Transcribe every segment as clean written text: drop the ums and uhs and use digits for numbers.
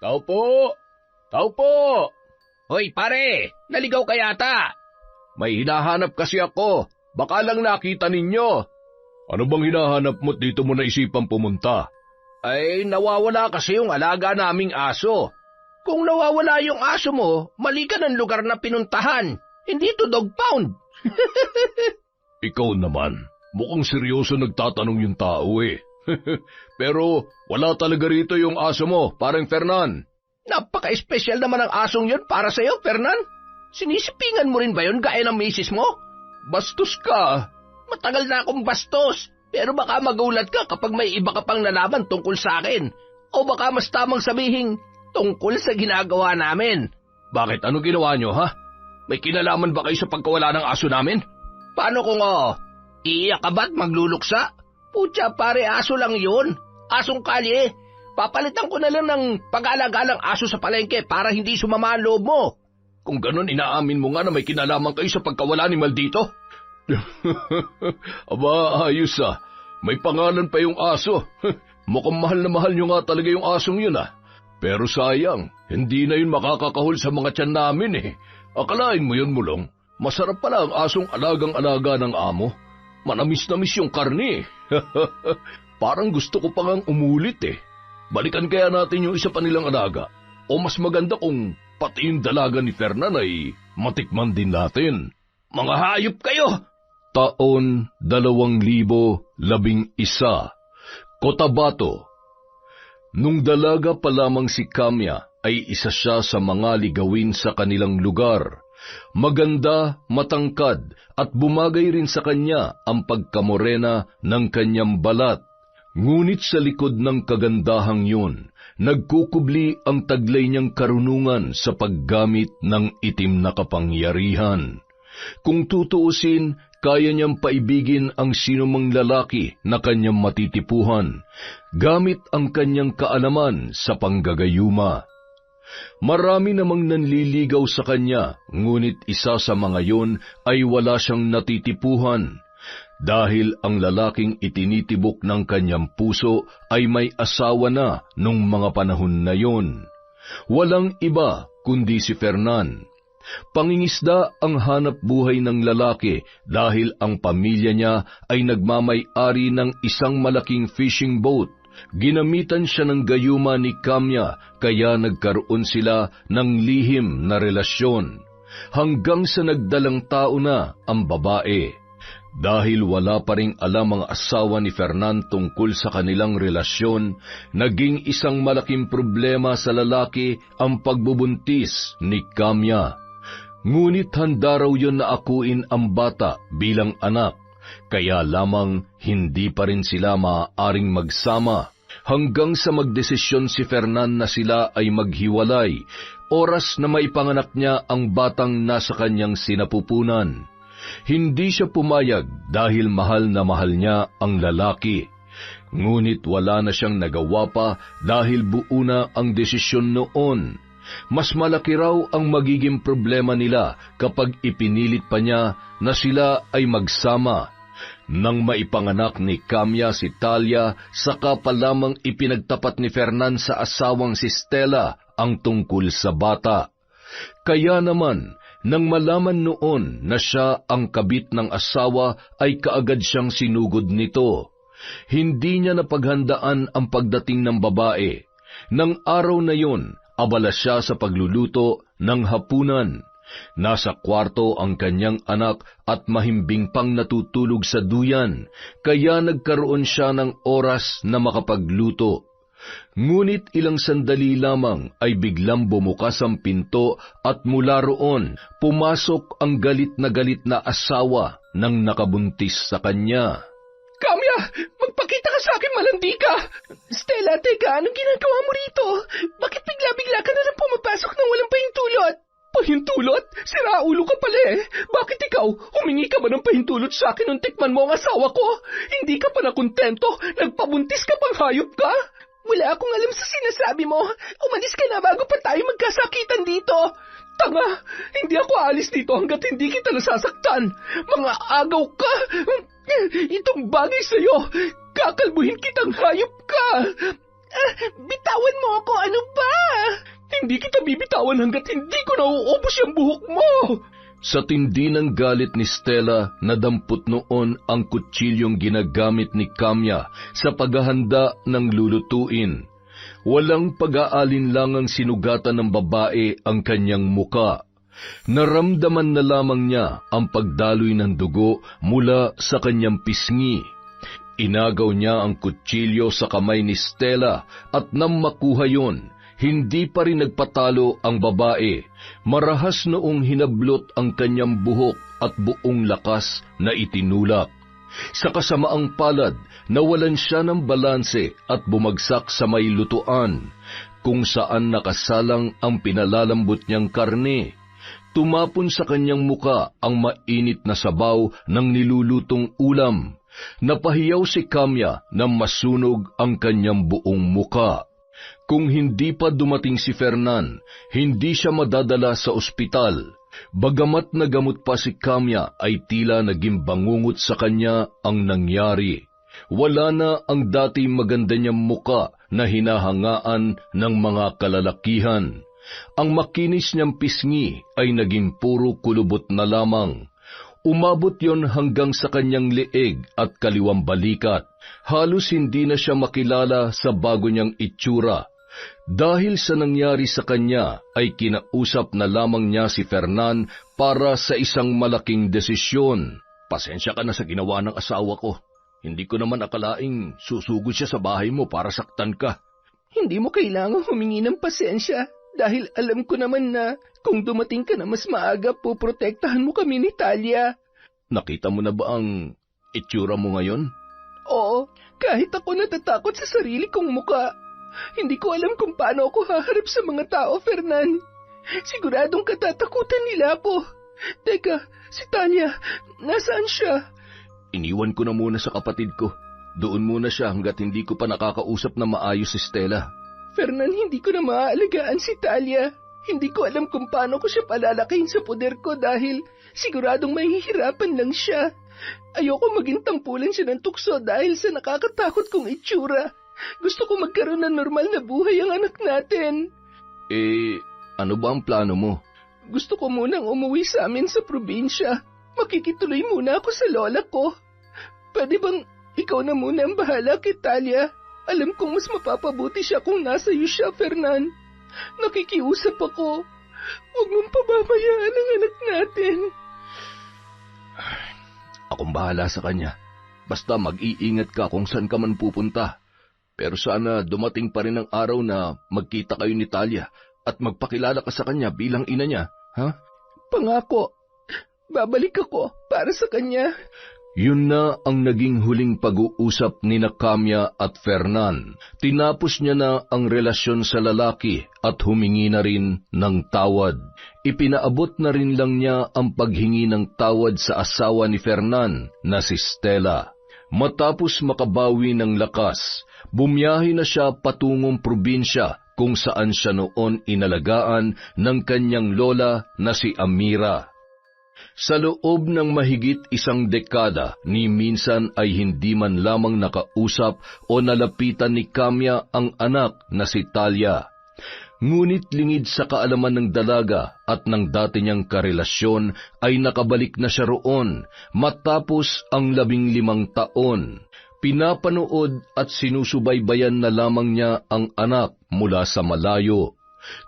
Tao po! Tao po! Hoy pare, naligaw ka yata. May hinahanap kasi ako. Baka lang nakita ninyo. Ano bang hinahanap mo't dito mo naisipang pumunta? Ay, nawawala kasi yung alaga naming aso. Kung nawawala yung aso mo, mali ka ng lugar na pinuntahan. Hindi to dog pound. Ikaw naman, mukhang seryoso nagtatanong yung tao eh. Pero wala talaga rito yung aso mo, parang Fernan. Napaka-espesyal naman ang asong yun para sa'yo, Fernan. Sinisipingan mo rin ba yun gaya ng misis mo? Bastos ka. Matagal na akong bastos, pero baka magulat ka kapag may iba ka pang nalaman tungkol sa akin. O baka mas tamang sabihin tungkol sa ginagawa namin. Bakit? Ano ginawa nyo, ha? May kinalaman ba kayo sa pagkawala ng aso namin? Paano kung iiyak ka ba't magluluksa? Putya pare, aso lang yun. Asong kalye. Papalitan ko na lang ng pag-aalaga ng aso sa palengke para hindi sumama ang loob mo. Kung ganun, inaamin mo nga na may kinalaman kayo sa pagkawala ni Maldito? Aba, ayos ah. May pangalan pa yung aso. Mukhang mahal na mahal nyo nga talaga yung asong yun ah. Pero sayang, hindi na yun makakakahol sa mga tiyan namin eh. Akalain mo yun, Mulong. Masarap pala ang asong alagang-alaga ng amo. Manamis-namis yung karne. Parang gusto ko pa ngang umulit eh. Balikan kaya natin yung isa pa nilang alaga. O mas maganda kung pati yung dalaga ni Fernan ay matikman din natin. Mga hayop kayo! Taon 2011, Cotabato. Nung dalaga pa lamang si Kamya ay isa siya sa mga ligawin sa kanilang lugar. Maganda, matangkad at bumagay rin sa kanya ang pagkamorena ng kanyang balat. Ngunit sa likod ng kagandahang yun, nagkukubli ang taglay niyang karunungan sa paggamit ng itim na kapangyarihan. Kung tutuusin, kaya niyang paibigin ang sinumang lalaki na kanyang matitipuhan, gamit ang kanyang kaalaman sa panggagayuma. Marami namang nanliligaw sa kanya, ngunit isa sa mga yun ay wala siyang natitipuhan. Dahil ang lalaking itinitibok ng kanyang puso ay may asawa na nung mga panahon na yun. Walang iba kundi si Fernan. Pangingisda ang hanap buhay ng lalaki dahil ang pamilya niya ay nagmamay-ari ng isang malaking fishing boat. Ginamitan siya ng gayuma ni Kamya kaya nagkaroon sila ng lihim na relasyon. Hanggang sa nagdalang tao na ang babae. Dahil wala pa ring alam ang asawa ni Fernan tungkol sa kanilang relasyon, naging isang malaking problema sa lalaki ang pagbubuntis ni Kamya. Ngunit handa raw yun na akuin ang bata bilang anak, kaya lamang hindi pa rin sila maaaring magsama. Hanggang sa magdesisyon si Fernan na sila ay maghiwalay, oras na maipanganak niya ang batang nasa kanyang sinapupunan. Hindi siya pumayag dahil mahal na mahal niya ang lalaki. Ngunit wala na siyang nagawa pa dahil buo na ang desisyon noon. Mas malaki raw ang magiging problema nila kapag ipinilit pa niya na sila ay magsama. Nang maipanganak ni Kamya si Talia, saka pa lamang ipinagtapat ni Fernan sa asawang si Stella ang tungkol sa bata. Kaya naman, nang malaman noon na siya ang kabit ng asawa, ay kaagad siyang sinugod nito. Hindi niya napaghandaan ang pagdating ng babae. Nang araw na yun, abala siya sa pagluluto ng hapunan. Nasa kwarto ang kanyang anak at mahimbing pang natutulog sa duyan, kaya nagkaroon siya ng oras na makapagluto. Ngunit ilang sandali lamang ay biglang bumukas ang pinto at mula roon pumasok ang galit na asawa ng nakabuntis sa kanya. Kamya, magpakita ka sa akin, malandi ka! Stella, teka, anong ginagawa mo rito? Bakit bigla-bigla ka na lang pumapasok nang walang pahintulot? Pahintulot? Siraulo ka pala eh. Bakit ikaw? Humingi ka ba ng pahintulot sa akin nung tikman mo ang asawa ko? Hindi ka pa nakontento? Nagpabuntis ka pang hayop ka? Wala akong alam sa sinasabi mo. Umalis ka na bago pa tayo magkasakitan dito. Tanga! Hindi ako aalis dito hanggat hindi kita nasasaktan. Mga agaw ka! Itong bagay sa'yo, kakalbuhin kitang hayop ka! Bitawan mo ako, ano ba? hindi kita bibitawan hanggat hindi ko nauubos yung buhok mo! Sa tindi ng galit ni Stella, nadampot noon ang kutsilyong ginagamit ni Kamya sa paghahanda ng lulutuin. Walang pag-aalinlangang sinugatan ng babae ang kanyang muka. Naramdaman na lamang niya ang pagdaloy ng dugo mula sa kanyang pisngi. Inagaw niya ang kutsilyo sa kamay ni Stella at nang makuha yon, hindi pa rin nagpatalo ang babae. Marahas noong hinablot ang kanyang buhok at buong lakas na itinulak. Sa kasamaang palad, nawalan siya ng balanse at bumagsak sa may lutuan, kung saan nakasalang ang pinalalambot niyang karne. Tumapon sa kanyang muka ang mainit na sabaw ng nilulutong ulam. Napahiyaw si Kamya nang masunog ang kanyang buong muka. Kung hindi pa dumating si Fernan, hindi siya madadala sa ospital. Bagamat nagamot pa si Kamya, ay tila naging bangungot sa kanya ang nangyari. Wala na ang dati maganda niyang muka na hinahangaan ng mga kalalakihan. Ang makinis niyang pisngi ay naging puro kulubot na lamang. Umabot yon hanggang sa kanyang leeg at kaliwang balikat. Halos hindi na siya makilala sa bago niyang itsura. Dahil sa nangyari sa kanya, ay kinausap na lamang niya si Fernan para sa isang malaking desisyon. Pasensya ka na sa ginawa ng asawa ko. Hindi ko naman akalaing susugod siya sa bahay mo para saktan ka. Hindi mo kailangang humingi ng pasensya dahil alam ko naman na kung dumating ka na mas maaga, poprotektahan mo kami ni Talia. Nakita mo na ba ang itsura mo ngayon? Oo, kahit ako natatakot sa sarili kong muka. Hindi ko alam kung paano ako haharap sa mga tao, Fernan. Siguradong katatakutan nila po. Teka, si Talia, nasaan siya? Iniwan ko na muna sa kapatid ko. Doon muna siya hanggat hindi ko pa nakakausap na maayos si Stella. Fernan, hindi ko na maaalagaan si Talia. Hindi ko alam kung paano ko siya palalakayin sa poder ko dahil siguradong mahihirapan lang siya. Ayoko maging tampulan siya ng tukso dahil sa nakakatakot kong itsura. Gusto ko magkaroon ng normal na buhay ang anak natin. Ano ba ang plano mo? Gusto ko munang umuwi sa amin sa probinsya. Makikituloy muna ako sa lola ko. Pwede bang ikaw na muna ang bahala kay Talia? Alam kong mas mapapabuti siya kung nasa iyo siya, Fernan. Nakikiusap ako. Huwag mong pababayaan ang anak natin. Akong bahala sa kanya. Basta mag-iingat ka kung saan ka man pupunta. Pero sana dumating pa rin ang araw na magkita kayo ni Talia at magpakilala ka sa kanya bilang ina niya, ha? Pangako, babalik ako para sa kanya. Yun na ang naging huling pag-uusap ni Kamya at Fernan. Tinapos niya na ang relasyon sa lalaki at humingi na rin ng tawad. Ipinaabot na rin lang niya ang paghingi ng tawad sa asawa ni Fernan na si Stella. Matapos makabawi ng lakas, bumiyahe na siya patungong probinsya kung saan siya noon inalagaan ng kanyang lola na si Amira. Sa loob ng mahigit 1 dekada, ni minsan ay hindi man lamang nakausap o nalapitan ni Kamya ang anak na si Talia. Ngunit lingid sa kaalaman ng dalaga at ng dati niyang karelasyon ay nakabalik na siya roon matapos ang 15 taon. Pinapanood at sinusubaybayan na lamang niya ang anak mula sa malayo.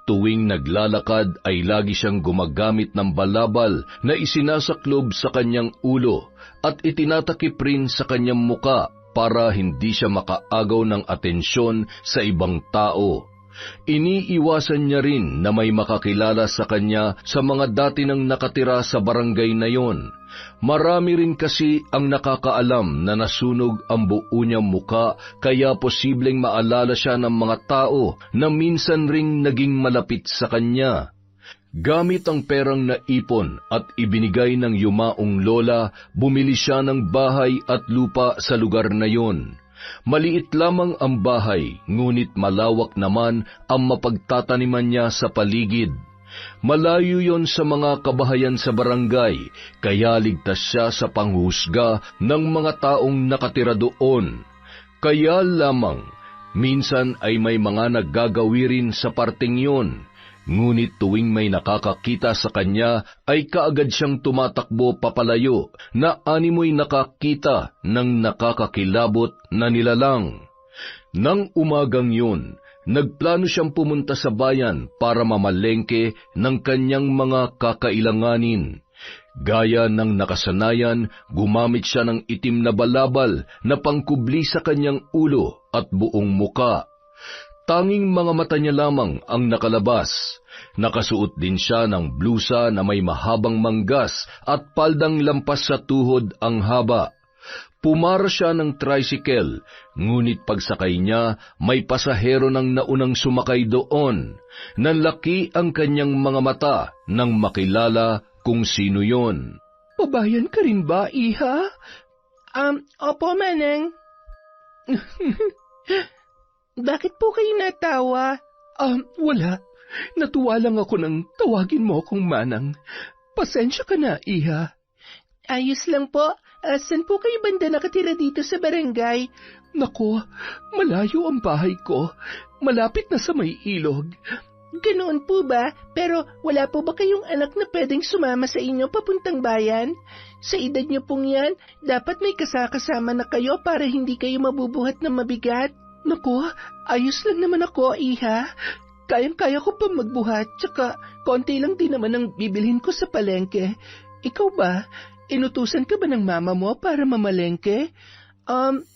Tuwing naglalakad ay lagi siyang gumagamit ng balabal na isinasaklob sa kanyang ulo at itinatakip rin sa kanyang muka para hindi siya makaagaw ng atensyon sa ibang tao. Iniiwasan niya rin na may makakilala sa kanya sa mga dati nang nakatira sa barangay na yon. Marami rin kasi ang nakakaalam na nasunog ang buo niyang muka kaya posibleng maalala siya ng mga tao na minsan ring naging malapit sa kanya. Gamit ang perang naipon at ibinigay ng yumaong lola, bumili siya ng bahay at lupa sa lugar na yon. Maliit lamang ang bahay, ngunit malawak naman ang mapagtataniman niya sa paligid. Malayo yon sa mga kabahayan sa barangay, kaya ligtas siya sa panghusga ng mga taong nakatira doon. Kaya lamang, minsan ay may mga naggagawi rin sa parting yon. Ngunit tuwing may nakakakita sa kanya ay kaagad siyang tumatakbo papalayo na animoy nakakita ng nakakakilabot na nilalang. Nang umagang yun, nagplano siyang pumunta sa bayan para mamalengke ng kanyang mga kakailanganin. Gaya ng nakasanayan, gumamit siya ng itim na balabal na pangkubli sa kanyang ulo at buong muka. Tanging mga mata niya lamang ang nakalabas. Nakasuot din siya ng blusa na may mahabang manggas at paldang lampas sa tuhod ang haba. Pumara siya ng tricycle, ngunit pagsakay niya, may pasahero ng naunang sumakay doon. Nanlaki ang kanyang mga mata nang makilala kung sino yon. Pabayan ka rin ba, iha? Opo, Manang. Bakit po kayo natawa? Wala. Natuwa lang ako nang tawagin mo akong Manang. Pasensya ka na, iha. Ayos lang po. Saan po kayo banda nakatira dito sa barangay? Nako, malayo ang bahay ko. Malapit na sa may ilog. Ganoon po ba? Pero wala po ba kayong anak na pwedeng sumama sa inyo papuntang bayan? Sa edad niyo pong yan, dapat may kasakasama na kayo para hindi kayo mabubuhat ng mabigat. Naku, ayos lang naman ako, iha. Kayang-kaya ko pa magbuhat, tsaka konti lang din naman ang bibilhin ko sa palengke. Ikaw ba? Inutusan ka ba ng mama mo para mamalengke?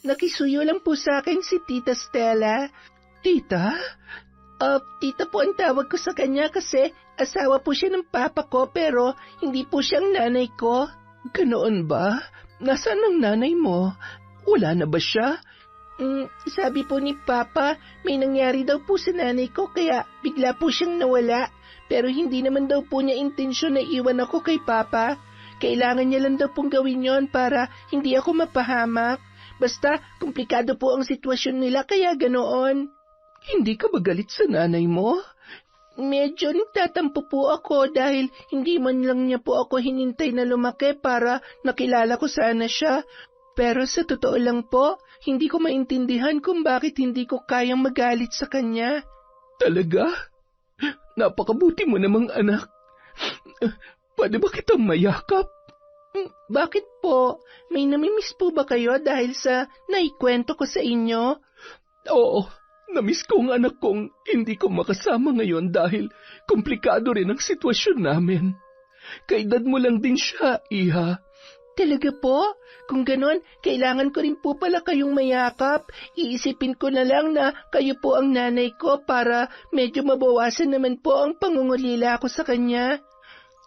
Nakisuyo lang po sa akin si Tita Stella. Tita? Tita po ang tawag ko sa kanya kasi asawa po siya ng papa ko pero hindi po siyang nanay ko. Ganoon ba? Nasaan ang nanay mo? Wala na ba siya? Sabi po ni Papa, may nangyari daw po sa nanay ko kaya bigla po siyang nawala. Pero hindi naman daw po niya intensyon na iwan ako kay Papa. Kailangan niya lang daw pong gawin yon para hindi ako mapahamak. Basta, komplikado po ang sitwasyon nila kaya ganoon. Hindi ka ba galit sa nanay mo? Medyo nagtatampo po ako dahil hindi man lang niya po ako hinintay na lumaki para nakilala ko sana siya. Pero sa totoo lang po, hindi ko maintindihan kung bakit hindi ko kayang magalit sa kanya. Talaga? Napakabuti mo namang anak. Pwede ba kitang mayakap? Bakit po? May namimiss po ba kayo dahil sa naikwento ko sa inyo? Oo, namiss ko ang anak kong hindi ko makasama ngayon dahil komplikado rin ang sitwasyon namin. Kaedad mo lang din siya, iha. Talaga po? Kung ganon, kailangan ko rin po pala kayong mayakap. Iisipin ko na lang na kayo po ang nanay ko para medyo mabawasan naman po ang pangungulila ko sa kanya.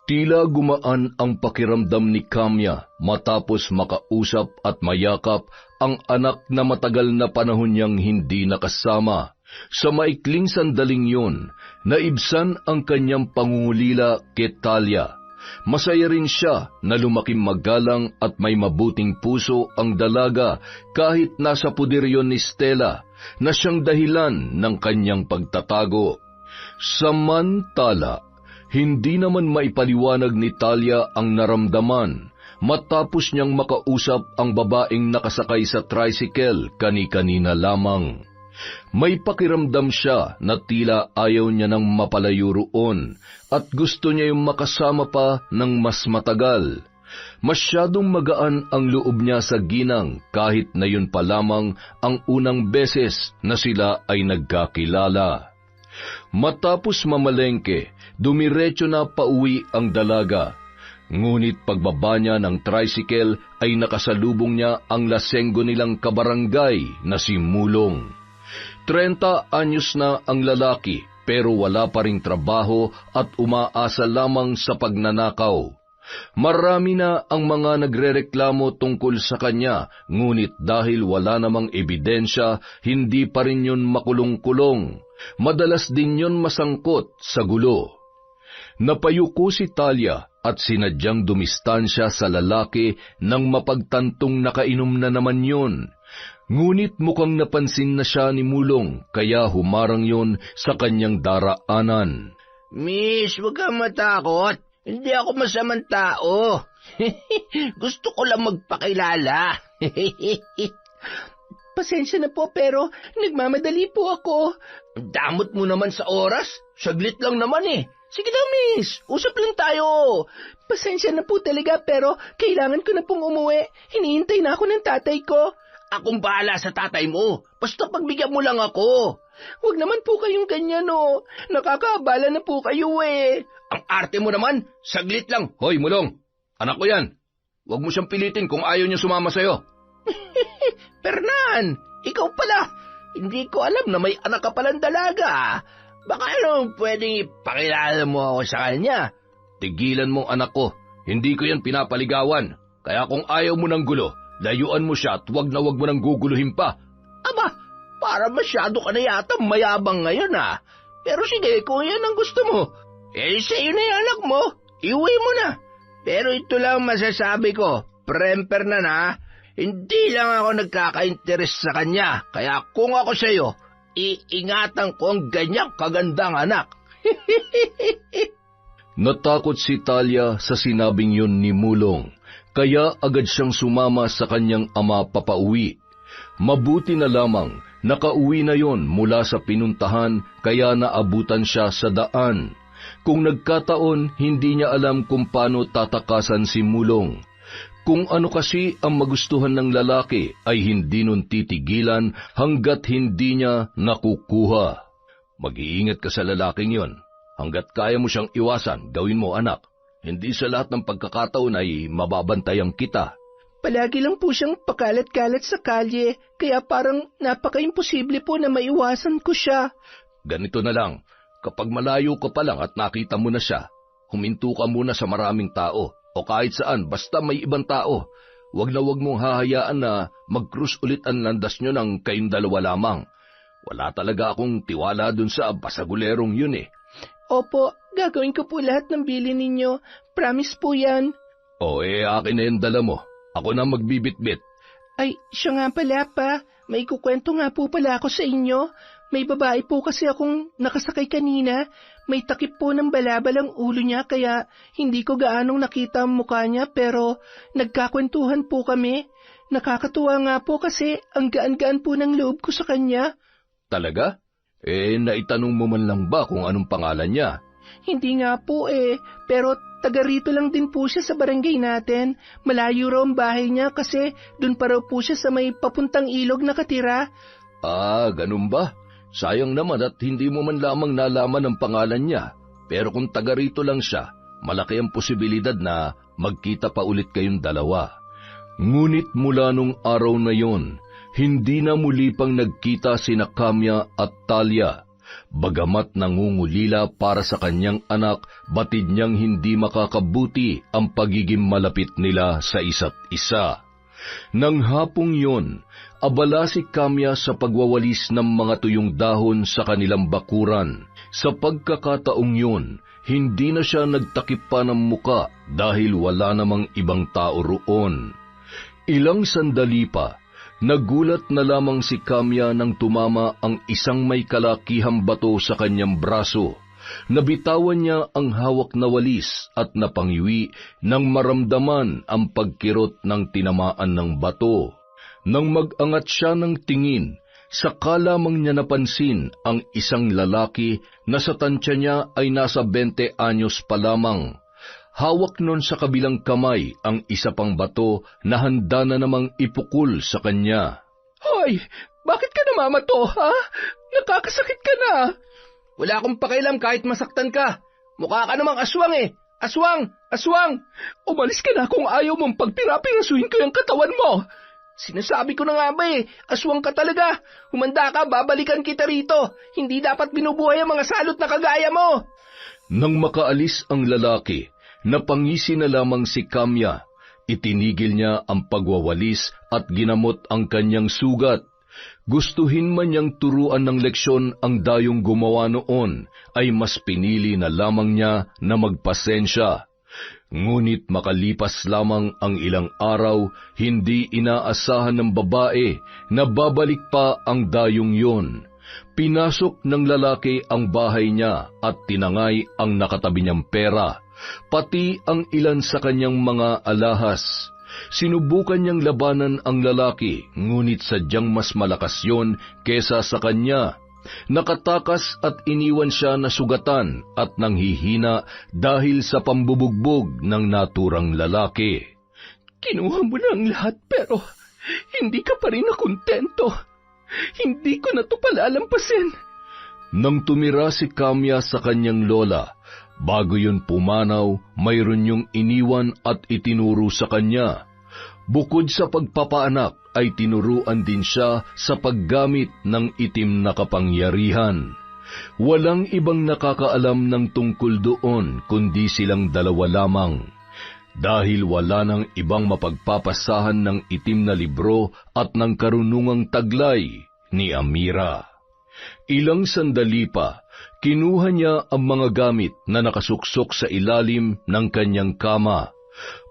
Tila gumaan ang pakiramdam ni Kamya matapos makausap at mayakap ang anak na matagal na panahon niyang hindi nakasama. Sa maikling sandaling yun, naibsan ang kanyang pangungulila kay Talia. Masaya rin siya na lumaking magalang at may mabuting puso ang dalaga kahit nasa puder yon ni Stella na siyang dahilan ng kanyang pagtatago. Samantala, hindi naman maipaliwanag ni Talia ang naramdaman matapos niyang makausap ang babaeng nakasakay sa tricycle kani-kanina lamang. May pakiramdam siya na tila ayaw niya nang mapalayo roon at gusto niya yung makasama pa ng mas matagal. Masyadong magaan ang loob niya sa ginang kahit na yun pa lamang ang unang beses na sila ay nagkakilala. Matapos mamalengke, dumiretso na pauwi ang dalaga. Ngunit pagbaba niya ng tricycle ay nakasalubong niya ang lasenggo nilang kabarangay na si Mulong. 30 anyos na ang lalaki pero wala pa ring trabaho at umaasa lamang sa pagnanakaw. Marami na ang mga nagrereklamo tungkol sa kanya, ngunit dahil wala namang ebidensya, hindi pa rin yun makulong-kulong. Madalas din yun masangkot sa gulo. Napayuko si Talia at sinadyang dumistansya sa lalaki nang mapagtantong nakainom na naman yun. Ngunit mukhang napansin na siya ni Mulong, kaya humarang yon sa kanyang daraanan. Miss, huwag kang matakot. Hindi ako masamang tao. Gusto ko lang magpakilala. pasensya na po pero nagmamadali po ako. Damot mo naman sa oras. Saglit lang naman eh. Sige na, miss. Usap lang tayo. Pasensya na po talaga pero kailangan ko na pong umuwi. Hinihintay na ako ng tatay ko. Akong bahala sa tatay mo. Basta pagbigyan mo lang ako. Huwag naman po kayong ganyan, oh. Nakakaabala na po kayo eh. Ang arte mo naman, saglit lang. Hoy, Mulong! Anak ko yan! Huwag mo siyang pilitin kung ayaw niya sumama sa'yo. Fernan, ikaw pala. Hindi ko alam na may anak ka palang dalaga. Baka pwedeng ipakilala mo ako sa kanya. Tigilan mong anak ko. Hindi ko yan pinapaligawan. Kaya kung ayaw mo ng gulo, layuan mo siya at wag na wag mo nang guguluhin pa. Aba, para masyado ka na yata mayabang ngayon ah. Pero sige, kung yan ang gusto mo, sa'yo na yung anak mo, iuwi mo na. Pero ito lang masasabi ko, Premper na, hindi lang ako nagkaka-interes sa kanya. Kaya kung ako sa'yo, iingatan ko ang ganyang kagandang anak. Natakot si Talia sa sinabing yun ni Mulong, kaya agad siyang sumama sa kanyang ama papauwi. Mabuti na lamang, nakauwi na yon mula sa pinuntahan kaya naabutan siya sa daan. Kung nagkataon, hindi niya alam kung paano tatakasan si Mulong. Kung ano kasi ang magustuhan ng lalaki ay hindi nun titigilan hanggat hindi niya nakukuha. Mag-iingat ka sa lalaking yon. Hanggat kaya mo siyang iwasan, gawin mo anak. Hindi sa lahat ng pagkakataon ay mababantayan kita. Palagi lang po siyang pakalat-kalat sa kalye, kaya parang napaka-imposible po na maiwasan ko siya. Ganito na lang, kapag malayo ka pa lang at nakita mo na siya, huminto ka muna sa maraming tao o kahit saan basta may ibang tao. Huwag na huwag mong hahayaan na mag-cruise ulit ang landas nyo ng kayong dalawa lamang. Wala talaga akong tiwala dun sa basagulerong yun eh. Opo, gagawin ko po lahat ng bili ninyo. Promise po yan. Akin na yung dala mo. Ako na magbibitbit. Ay, siya nga pala pa. May kukwento nga po pala ako sa inyo. May babae po kasi akong nakasakay kanina. May takip po ng balabal ang ulo niya kaya hindi ko gaanong nakita ang mukha niya pero nagkakwentuhan po kami. Nakakatuwa nga po kasi ang gaan-gaan po ng loob ko sa kanya. Talaga? Naitanong mo man lang ba kung anong pangalan niya? Hindi nga po pero taga rito lang din po siya sa barangay natin. Malayo raw ang bahay niya kasi dun pa raw po siya sa may papuntang ilog nakatira. Ganun ba? Sayang naman at hindi mo man lamang nalaman ang pangalan niya. Pero kung taga rito lang siya, malaki ang posibilidad na magkita pa ulit kayong dalawa. Ngunit mula nung araw na yon, hindi na muli pang nagkita sina Kamya at Talia. Bagamat nangungulila para sa kanyang anak, batid niyang hindi makakabuti ang pagiging malapit nila sa isa't isa. Nang hapong yon, abala si Kamya sa pagwawalis ng mga tuyong dahon sa kanilang bakuran. Sa pagkakataong yon, hindi na siya nagtakip pa ng muka dahil wala namang ibang tao roon. Ilang sandali pa, nagulat na lamang si Kamya nang tumama ang isang may kalakihang bato sa kanyang braso. Nabitawan niya ang hawak na walis at napangiwi nang maramdaman ang pagkirot ng tinamaan ng bato. Nang mag-angat siya ng tingin, saka lamang niya napansin ang isang lalaki na sa tansya niya ay nasa 20 anyos pa lamang. Hawak nun sa kabilang kamay ang isa pang bato na handa na namang ipukul sa kanya. Hoy, bakit ka namamato, ha? Nakakasakit ka na. Wala akong pakialam kahit masaktan ka. Mukha ka namang aswang eh. Aswang! Aswang! Umalis ka na kung ayaw mong pagpirapirasuhin ko yung katawan mo. Sinasabi ko na nga ba aswang ka talaga. Humanda ka, babalikan kita rito. Hindi dapat binubuhay ang mga salot na kagaya mo. Nang makaalis ang lalaki, napangisi na lamang si Kamya. Itinigil niya ang pagwawalis at ginamot ang kanyang sugat. Gustuhin man niyang turuan ng leksyon ang dayong gumawa noon, ay mas pinili na lamang niya na magpasensya. Ngunit makalipas lamang ang ilang araw, hindi inaasahan ng babae na babalik pa ang dayong yon. Pinasok ng lalaki ang bahay niya at tinangay ang nakatabi niyang pera, pati ang ilan sa kanyang mga alahas. Sinubukan niyang labanan ang lalaki, ngunit sadyang mas malakas yon kesa sa kanya. Nakatakas at iniwan siya na sugatan at nanghihina dahil sa pambubugbog ng naturang lalaki. Kinuha mo na ang lahat pero hindi ka pa rin nakontento. Hindi ko na to palalampasin. Nang tumira si Kamya sa kanyang lola, bago yun pumanaw, mayroon yung iniwan at itinuro sa kanya. Bukod sa pagpapaanak, ay tinuruan din siya sa paggamit ng itim na kapangyarihan. Walang ibang nakakaalam ng tungkol doon kundi silang dalawa lamang. Dahil wala nang ibang mapagpapasahan ng itim na libro at ng karunungang taglay ni Amira. Ilang sandali pa, kinuha niya ang mga gamit na nakasuksok sa ilalim ng kanyang kama.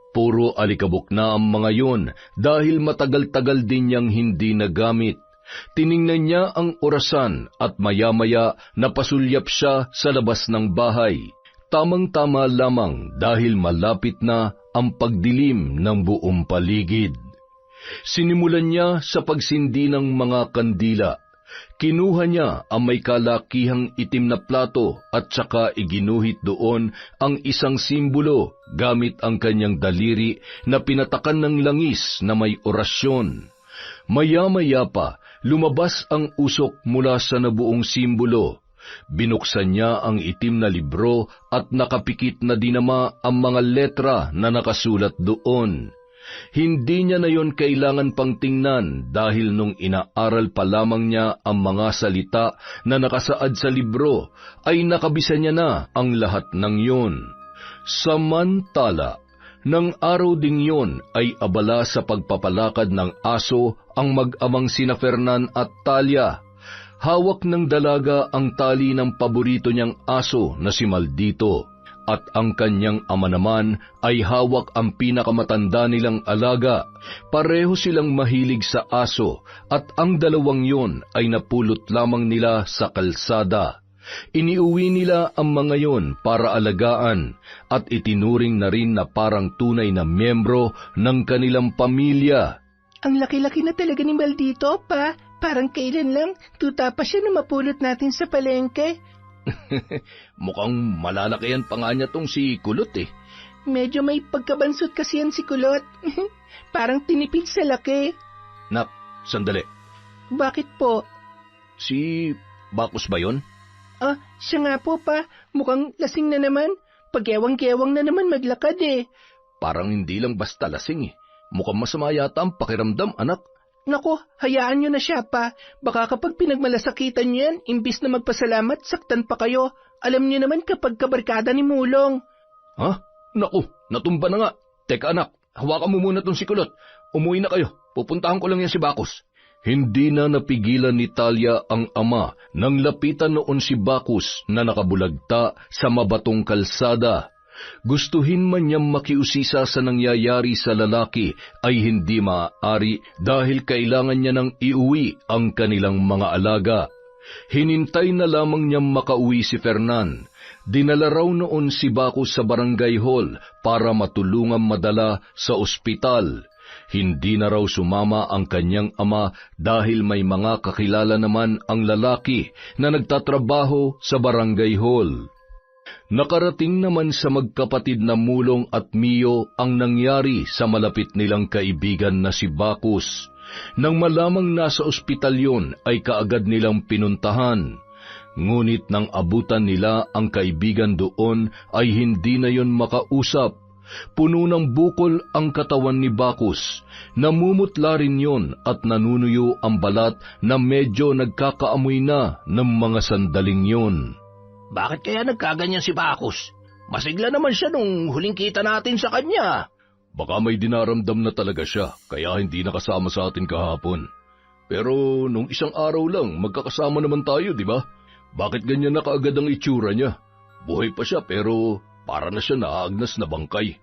Puro alikabok na ang mga yon dahil matagal-tagal din niyang hindi nagamit. Tiningnan niya ang orasan at maya-maya napasulyap siya sa labas ng bahay. Tamang-tama lamang dahil malapit na ang pagdilim ng buong paligid. Sinimulan niya sa pagsindi ng mga kandila. Kinuha niya ang may kalakihang itim na plato at saka iginuhit doon ang isang simbolo gamit ang kanyang daliri na pinatakan ng langis na may orasyon. Maya-maya pa, lumabas ang usok mula sa nabuong simbolo. Binuksan niya ang itim na libro at nakapikit na dinama ang mga letra na nakasulat doon. Hindi niya na yon kailangan pang tingnan dahil nung inaaral pa lamang niya ang mga salita na nakasaad sa libro, ay nakabisa niya na ang lahat ng yon. Samantala, nang araw ding yon ay abala sa pagpapalakad ng aso ang mag-amang sina Fernan at Talia. Hawak ng dalaga ang tali ng paborito niyang aso na si Maldito. At ang kanyang ama naman ay hawak ang pinakamatanda nilang alaga. Pareho silang mahilig sa aso at ang dalawang yon ay napulot lamang nila sa kalsada. Iniuwi nila ang mga yon para alagaan at itinuring na rin na parang tunay na miyembro ng kanilang pamilya. Ang laki-laki na talaga ni Maldito, pa. Parang kailan lang, tuta pa siya na mapulot natin sa palengke. Mukhang malalakihan pa nga niya tong si Kulot eh. Medyo may pagkabansot kasi yan si Kulot. Parang tinipid sa laki. Nak, sandali. Bakit po? Si Bacchus ba yun? Siya nga po, pa. Mukhang lasing na naman. Pagyawang-gewang na naman maglakad eh. Parang hindi lang basta lasing eh. Mukhang masama yata ang pakiramdam, anak. Naku, hayaan nyo na siya, pa. Baka kapag pinagmalasakitan nyo yan, imbis na magpasalamat, saktan pa kayo. Alam nyo naman kapag kabarkada ni Mulong. Ha? Naku, natumba na nga. Teka anak, hawakan mo muna tong si Kulot. Umuwi na kayo. Pupuntahan ko lang yan si Bacchus. Hindi na napigilan ni Talia ang ama nang lapitan noon si Bacchus na nakabulagta sa mabatong kalsada. Gustuhin man niyang makiusisa sa nangyayari sa lalaki ay hindi maaari dahil kailangan niya nang iuwi ang kanilang mga alaga. Hinintay na lamang niyang makauwi si Fernan. Dinala raw noon si Bacchus sa barangay hall para matulungang madala sa ospital. Hindi na raw sumama ang kanyang ama dahil may mga kakilala naman ang lalaki na nagtatrabaho sa barangay hall. Nakarating naman sa magkapatid na Mulong at Mio ang nangyari sa malapit nilang kaibigan na si Bacchus. Nang malamang nasa ospital yun ay kaagad nilang pinuntahan. Ngunit nang abutan nila ang kaibigan doon ay hindi na yon makausap. Puno ng bukol ang katawan ni Bacchus. Namumutla rin yon at nanunuyo ang balat na medyo nagkakaamoy na ng mga sandaling yon. Bakit kaya nagkaganyan si Bacchus? Masigla naman siya nung huling kita natin sa kanya. Baka may dinaramdam na talaga siya, kaya hindi nakasama sa atin kahapon. Pero nung isang araw lang, magkakasama naman tayo, di ba? Bakit ganyan na kaagad ang itsura niya? Buhay pa siya pero para na siya naagnas na bangkay.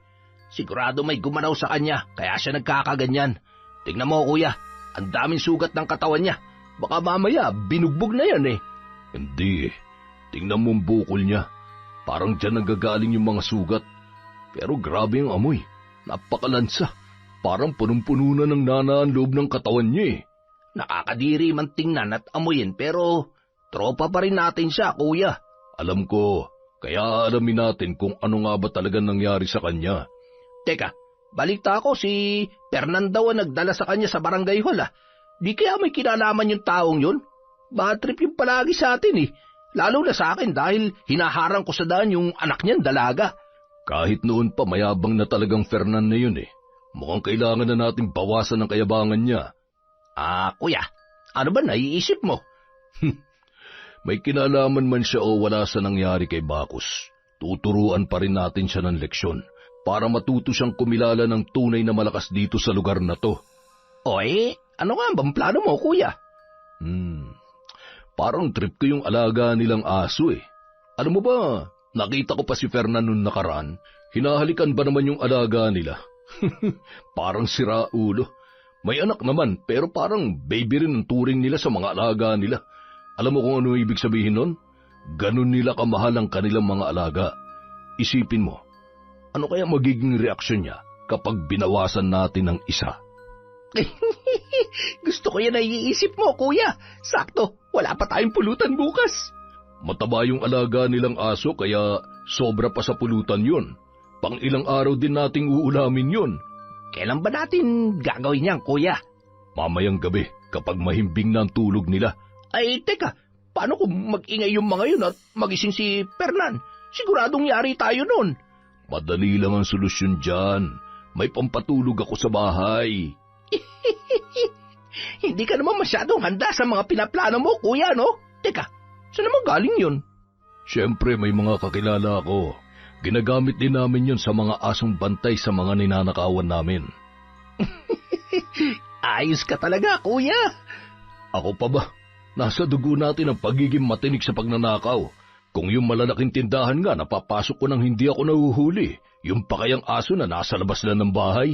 Sigurado may gumanaw sa kanya, kaya siya nagkakaganyan. Tingnan mo, kuya, ang daming sugat ng katawan niya. Baka mamaya, binugbog na yan eh. Hindi eh. Tingnan mo ang bukol niya. Parang dyan nagagaling yung mga sugat. Pero grabe yung amoy. Napakalansa. Parang punong-puno na ng nana ang loob ng katawan niya eh. Nakakadiri man tingnan at amuyin pero tropa pa rin natin siya, kuya. Alam ko, kaya alamin natin kung ano nga ba talaga nangyari sa kanya. Teka, balita ko si Fernando ang nagdala sa kanya sa barangay hall ah. Di kaya may kinalaman yung taong yun? Bad trip yung palagi sa atin eh. Lalo na sa akin dahil hinaharang ko sa daan yung anak niyan dalaga. Kahit noon pa mayabang na talagang Fernan na yun eh. Mukhang kailangan na nating bawasan ang kayabangan niya. Kuya, ano ba naiisip mo? May kinalaman man siya o wala sa nangyari kay Bacchus, tuturuan pa rin natin siya ng leksyon para matuto siyang kumilala ng tunay na malakas dito sa lugar na to. Ano nga bang plano mo, kuya? Parang trip ko yung alaga nilang aso eh. Alam mo ba, nakita ko pa si Fernan noon nakaraan. Hinahalikan ba naman yung alaga nila? Parang sira ulo. May anak naman pero parang baby rin ang turing nila sa mga alaga nila. Alam mo kung ano ibig sabihin nun? Ganun nila kamahal ang kanilang mga alaga. Isipin mo, ano kaya magiging reaksyon niya kapag binawasan natin ng isa? Gusto ko yan naiisip mo, kuya. Sakto, wala pa tayong pulutan bukas. Mataba yung alaga nilang aso kaya sobra pa sa pulutan yun. Pang ilang araw din nating uulamin yun. Kailan ba natin gagawin yan, kuya? Mamayang gabi kapag mahimbing na ang tulog nila. Teka, paano kung mag-ingay yung mga yun at magising si Fernan? Siguradong yari tayo nun. Madali lang ang solusyon dyan. May pampatulog ako sa bahay. Hindi ka naman masyadong handa sa mga pinaplano mo, kuya, no? Teka, saan naman galing yun? Siyempre, may mga kakilala ako. Ginagamit din namin yun sa mga asong bantay sa mga ninanakawan namin. Ayos ka talaga, kuya. Ako pa ba? Nasa dugo natin ang pagiging matinik sa pagnanakaw. Kung yung malalaking tindahan nga napapasok ko nang hindi ako nahuhuli, yung pakayang aso na nasa labas na ng bahay.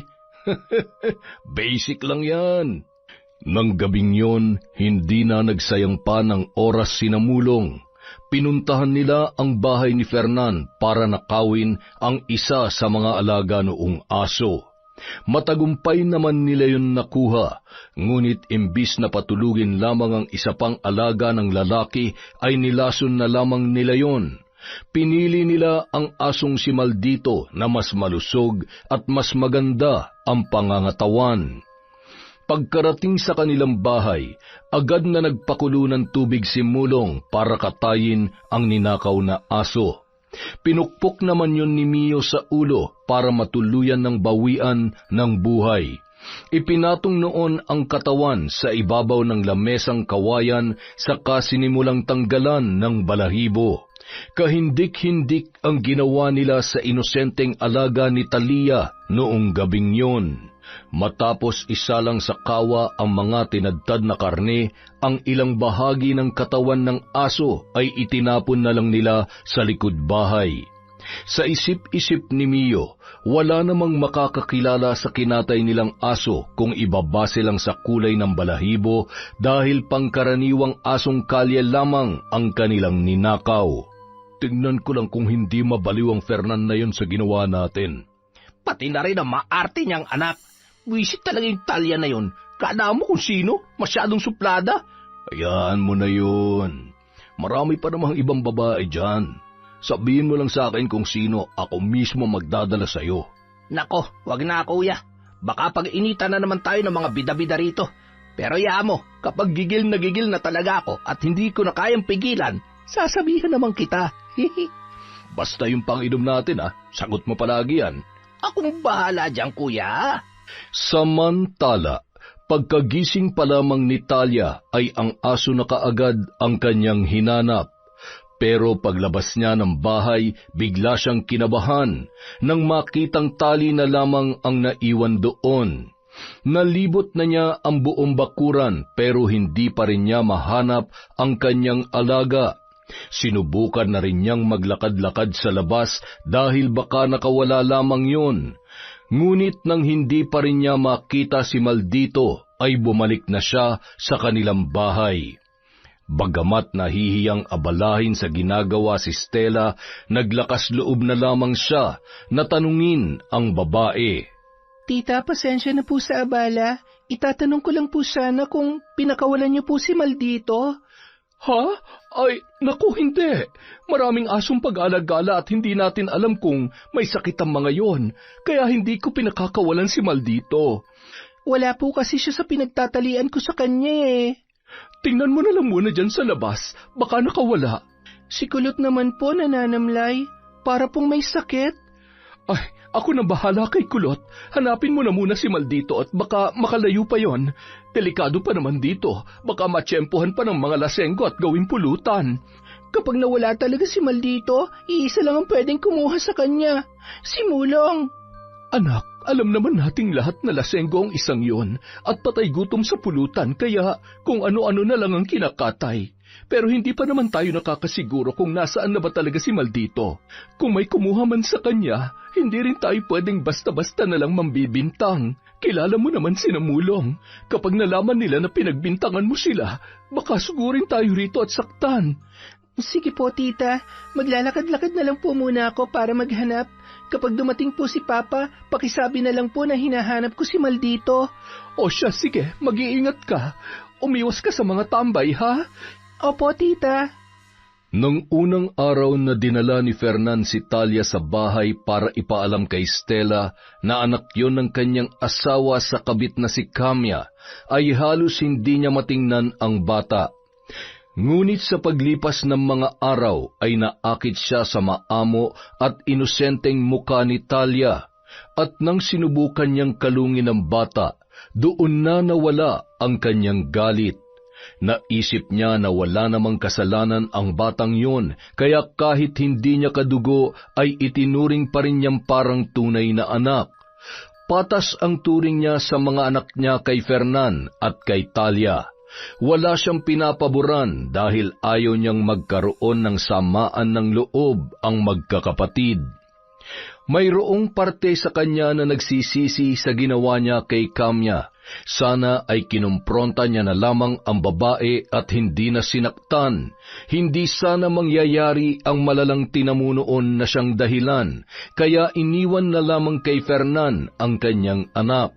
Basic lang yan. Nang gabing yon, hindi na nagsayang pa ng oras sinamulong. Pinuntahan nila ang bahay ni Fernan para nakawin ang isa sa mga alaga noong aso. Matagumpay naman nila yun nakuha, ngunit imbis na patulugin lamang ang isa pang alaga ng lalaki ay nilason na lamang nila yon. Pinili nila ang asong si Maldito na mas malusog at mas maganda ang pangangatawan. Pagkarating sa kanilang bahay, agad na nagpakulo ng tubig si Mulong para katayin ang ninakaw na aso. Pinukpok naman yun ni Mio sa ulo para matuluyan ng bawian ng buhay. Ipinatong noon ang katawan sa ibabaw ng lamesang kawayan saka sinimulang tanggalan ng balahibo. Kahindik-hindik ang ginawa nila sa inosenteng alaga ni Talia noong gabing yon. Matapos isalang sa kawa ang mga tinadtad na karne, ang ilang bahagi ng katawan ng aso ay itinapon na lang nila sa likod bahay. Sa isip-isip ni Mio, wala namang makakakilala sa kinatay nilang aso kung ibabase lang sa kulay ng balahibo dahil pangkaraniwang asong kalye lamang ang kanilang ninakaw. Tingnan ko lang kung hindi mabaliw ang Fernan na yun sa ginawa natin. Pati na rin ang maarte niyang anak. Wisit talaga yung Talia na yun. Kada mo kung sino, masyadong suplada. Hayaan mo na yun. Marami pa namang ibang babae dyan. Sabihin mo lang sa akin kung sino, ako mismo magdadala sa'yo. Nako, wag na kuya. Baka pag-initan na naman tayo ng mga bida-bida rito. Pero ya mo, kapag gigil na talaga ako at hindi ko na kayang pigilan, sasabihan naman kita. Basta yung pang-inom natin sagot mo palagi yan. Akong bahala dyan, kuya. Samantala, pagkagising pa lamang ni Talia ay ang aso na kaagad ang kanyang hinanap. Pero paglabas niya ng bahay, bigla siyang kinabahan nang makitang tali na lamang ang naiwan doon. Nalibot na niya ang buong bakuran pero hindi pa rin niya mahanap ang kanyang alaga. Sinubukan na rin niyang maglakad-lakad sa labas dahil baka nakawala lamang yun. Ngunit nang hindi pa rin niya makita si Maldito, ay bumalik na siya sa kanilang bahay. Bagamat nahihiyang abalahin sa ginagawa si Stella, naglakas loob na lamang siya na tanungin ang babae. Tita, pasensya na po sa abala. Itatanong ko lang po sana kung pinakawalan niyo po si Maldito. Ha? Ay, naku, hindi. Maraming asong pag-alagala at hindi natin alam kung may sakit ang mga yon. Kaya hindi ko pinakakawalan si Maldito. Wala po kasi siya sa pinagtatalian ko sa kanya eh. Tingnan mo na lang muna dyan sa labas. Baka nakawala. Si Kulot naman po nananamlay. Para pong may sakit. Ay, ako na bahala kay Kulot. Hanapin mo na muna si Maldito at baka makalayo pa yon. Delikado pa naman dito. Baka matsyempohan pa ng mga lasenggo at gawing pulutan. Kapag nawala talaga si Maldito, iisa lang ang pwedeng kumuha sa kanya. Si Mulong. Anak, alam naman nating lahat na lasenggo ang isang yon at patay gutom sa pulutan kaya kung ano-ano na lang ang kinakatay. Pero hindi pa naman tayo nakakasiguro kung nasaan na ba talaga si Maldito. Kung may kumuha man sa kanya, hindi rin tayo pwedeng basta-basta na lang mambibintang. Kilala mo naman si Namulong. Kapag nalaman nila na pinagbintangan mo sila, baka sugurin tayo rito at saktan. Sige po, Tita. Maglalakad-lakad na lang po muna ako para maghanap. Kapag dumating po si Papa, pakisabi na lang po na hinahanap ko si Maldito. O siya, sige, mag-iingat ka. Umiwas ka sa mga tambay, ha? Opo, Tita. Nung unang araw na dinala ni Fernan si Talia sa bahay para ipaalam kay Stella na anak yon ng kanyang asawa sa kabit na si Kamya, ay halos hindi niya matingnan ang bata. Ngunit sa paglipas ng mga araw ay naakit siya sa maamo at inosenteng muka ni Talia, at nang sinubukan niyang kalungin ang bata, doon na nawala ang kanyang galit. Naisip niya na wala namang kasalanan ang batang yon, kaya kahit hindi niya kadugo ay itinuring pa rin niyang parang tunay na anak. Patas ang turing niya sa mga anak niya kay Fernan at kay Talia. Wala siyang pinapaboran dahil ayaw niyang magkaroon ng samaan ng loob ang magkakapatid. Mayroong parte sa kanya na nagsisisi sa ginawa niya kay Kamya. Sana ay kinumpronta niya na lamang ang babae at hindi na sinaktan. Hindi sana mangyayari ang malalang tinamunoon na siyang dahilan, kaya iniwan na lamang kay Fernan ang kanyang anak.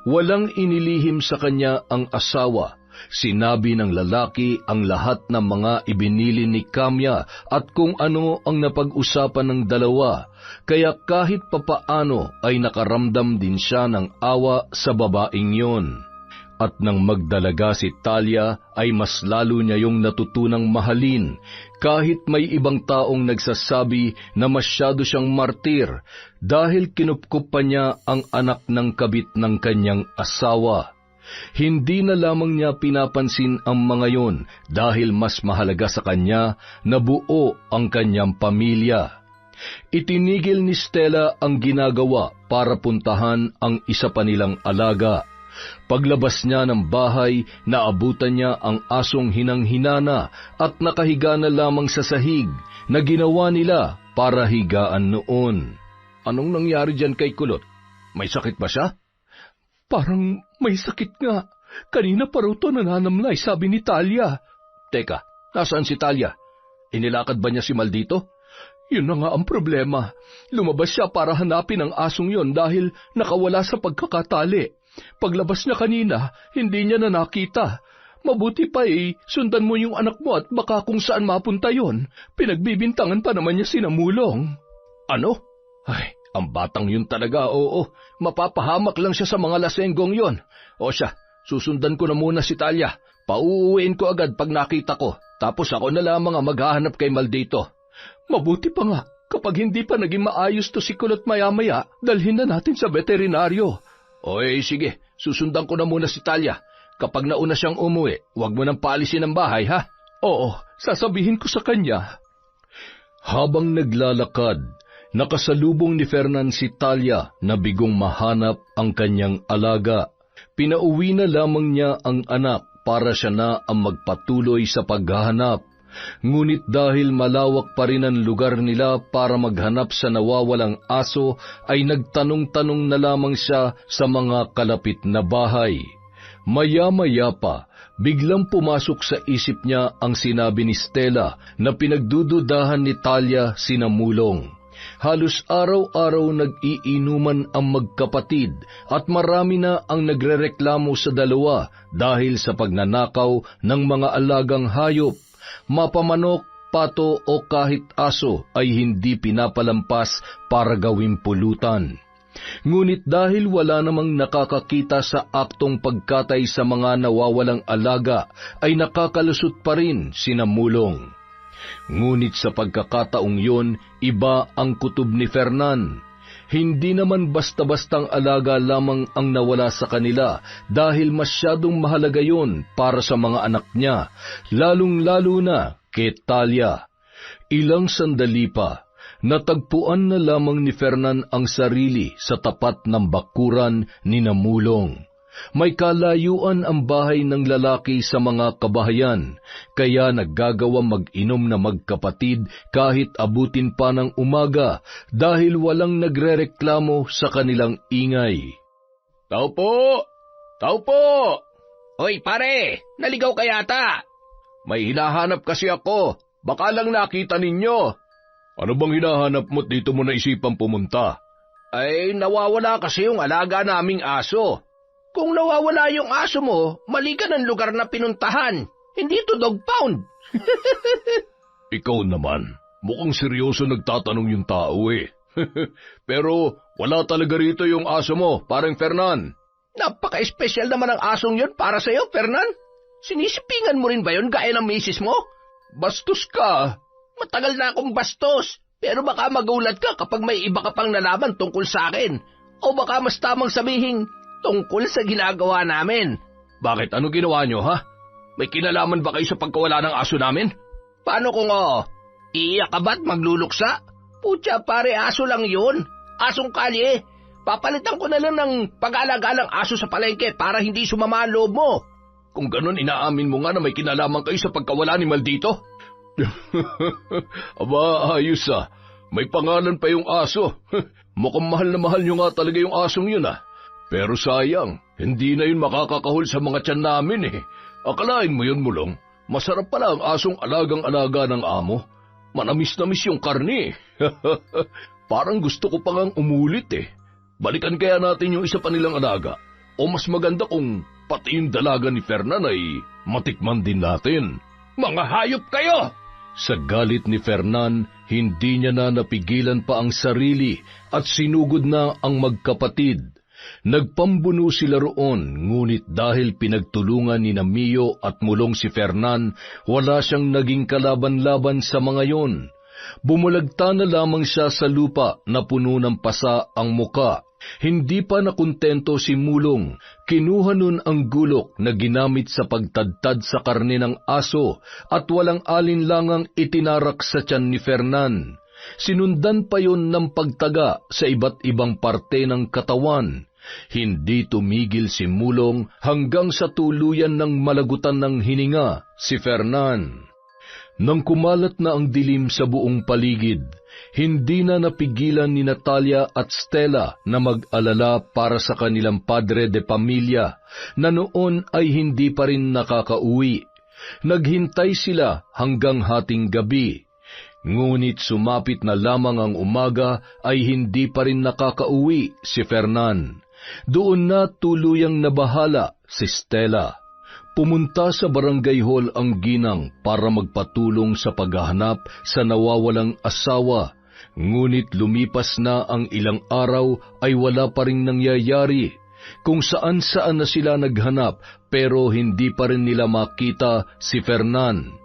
Walang inilihim sa kanya ang asawa. Sinabi ng lalaki ang lahat ng mga ibinili ni Kamya at kung ano ang napag-usapan ng dalawa, kaya kahit papaano ay nakaramdam din siya ng awa sa babaeng yon. At nang magdalaga si Talia ay mas lalo niya yung natutunang mahalin, kahit may ibang taong nagsasabi na masyado siyang martir dahil kinupkup pa niya ang anak ng kabit ng kanyang asawa. Hindi na lamang niya pinapansin ang mga yon dahil mas mahalaga sa kanya na buo ang kanyang pamilya. Itinigil ni Stella ang ginagawa para puntahan ang isa pa nilang alaga. Paglabas niya ng bahay, naabutan niya ang asong hinang-hinana at nakahiga na lamang sa sahig na ginawa nila para higaan noon. Anong nangyari diyan kay Kulot? May sakit ba siya? Parang may sakit nga. Kanina pa raw to nananamlay, sabi ni Talia. Teka, nasaan si Talia? Inilakad ba niya si Maldito? Yun na nga ang problema. Lumabas siya para hanapin ang asong yon dahil nakawala sa pagkakatali. Paglabas niya kanina, hindi niya na nakita. Mabuti pa sundan mo yung anak mo at baka kung saan mapunta yon. Pinagbibintangan pa naman niya si Namulong. Ano? Ay, ang batang yun talaga, oo. Mapapahamak lang siya sa mga lasenggong yon. O siya, susundan ko na muna si Talia. Pauuwiin ko agad pag nakita ko. Tapos ako na lamang ang maghahanap kay Maldito. Mabuti pa nga, kapag hindi pa naging maayos to si Kulot maya-maya, dalhin na natin sa veterinaryo. Oy, sige, susundan ko na muna si Talia. Kapag nauna siyang umuwi, huwag mo nang paalisin ang bahay, ha? Oo, sasabihin ko sa kanya. Habang naglalakad, nakasalubong ni Fernan si Talia na bigong mahanap ang kanyang alaga. Pinauwi na lamang niya ang anak para siya na ang magpatuloy sa paghahanap. Ngunit dahil malawak pa rin ang lugar nila para maghanap sa nawawalang aso, ay nagtanong-tanong na lamang siya sa mga kalapit na bahay. Maya-maya pa, biglang pumasok sa isip niya ang sinabi ni Stella na pinagdududahan ni Talia si Namulong. Halos araw-araw nag-iinuman ang magkapatid at marami na ang nagrereklamo sa dalawa dahil sa pagnanakaw ng mga alagang hayop, mapamanok, pato o kahit aso ay hindi pinapalampas para gawing pulutan. Ngunit dahil wala namang nakakakita sa aktong pagkatay sa mga nawawalang alaga, ay nakakalusot pa rin sina Mulong. Ngunit sa pagkakataong yun, iba ang kutob ni Fernan. Hindi naman basta-bastang alaga lamang ang nawala sa kanila dahil masyadong mahalaga yun para sa mga anak niya, lalong-lalo na kay Talia. Ilang sandali pa, natagpuan na lamang ni Fernan ang sarili sa tapat ng bakuran ni Namulong. May kalayuan ang bahay ng lalaki sa mga kabahayan, kaya naggagawa mag-inom na magkapatid kahit abutin pa ng umaga dahil walang nagrereklamo sa kanilang ingay. Tao po! Tao po! Hoy pare, naligaw ka yata! May hinahanap kasi ako, baka lang nakita ninyo. Ano bang hinahanap mo't dito mo naisipang pumunta? Ay, nawawala kasi yung alaga naming aso. Kung nawawala yung aso mo, mali ka ng lugar na pinuntahan. Hindi to dog pound. Ikaw naman, mukhang seryoso nagtatanong yung tao eh. Pero wala talaga rito yung aso mo, parang Fernan. Napaka-espesyal naman ang asong yun para sa'yo, Fernan. Sinisipingan mo rin ba yun gaya ng misis mo? Bastos ka. Matagal na akong bastos, pero baka magulat ka kapag may iba ka pang nalaman tungkol sa akin. O baka mas tamang sabihin, tungkol sa ginagawa namin. Bakit? Ano ginawa nyo, ha? May kinalaman ba kayo sa pagkawala ng aso namin? Paano kung iiyak ka ba't magluluksa? Putya pare, aso lang yun. Asong kalye. Papalitan ko na lang ng pag-aalaga ng aso sa palengke para hindi sumama ang loob mo. Kung ganun, inaamin mo nga na may kinalaman kayo sa pagkawala ni Maldito? Aba, ayos ah. May pangalan pa yung aso. Mukhang mahal na mahal nyo nga talaga yung asong yun ah. Pero sayang, hindi na yun makakakahol sa mga tiyan namin eh. Akalain mo yun, Mulong. Masarap pala ang asong alagang-alaga ng amo. Manamis-namis yung karne. Parang gusto ko pa ngang umulit eh. Balikan kaya natin yung isa pa nilang alaga. O mas maganda kung pati yung dalaga ni Fernan ay matikman din natin. Mga hayop kayo! Sa galit ni Fernan, hindi niya na napigilan pa ang sarili at sinugod na ang magkapatid. Nagpambuno sila roon, ngunit dahil pinagtulungan ni Mio at Mulong si Fernan, wala siyang naging kalaban-laban sa mga yon. Bumulagta na lamang siya sa lupa na puno ng pasa ang muka. Hindi pa nakontento si Mulong, kinuha nun ang gulok na ginamit sa pagtadtad sa karne ng aso at walang alinlangang itinarak sa tiyan ni Fernan. Sinundan pa yon ng pagtaga sa iba't ibang parte ng katawan. Hindi tumigil si Mulong hanggang sa tuluyan ng malagutan ng hininga si Fernan. Nang kumalat na ang dilim sa buong paligid, hindi na napigilan ni Natalia at Stella na mag-alala para sa kanilang padre de pamilya na noon ay hindi pa rin nakakauwi. Naghintay sila hanggang hating gabi. Ngunit sumapit na lamang ang umaga ay hindi pa rin nakakauwi si Fernan. Doon na tuluyang nabahala si Stella. Pumunta sa barangay hall ang ginang para magpatulong sa paghahanap sa nawawalang asawa. Ngunit lumipas na ang ilang araw ay wala pa ring nangyayari. Kung saan-saan na sila naghanap pero hindi pa rin nila makita si Fernan.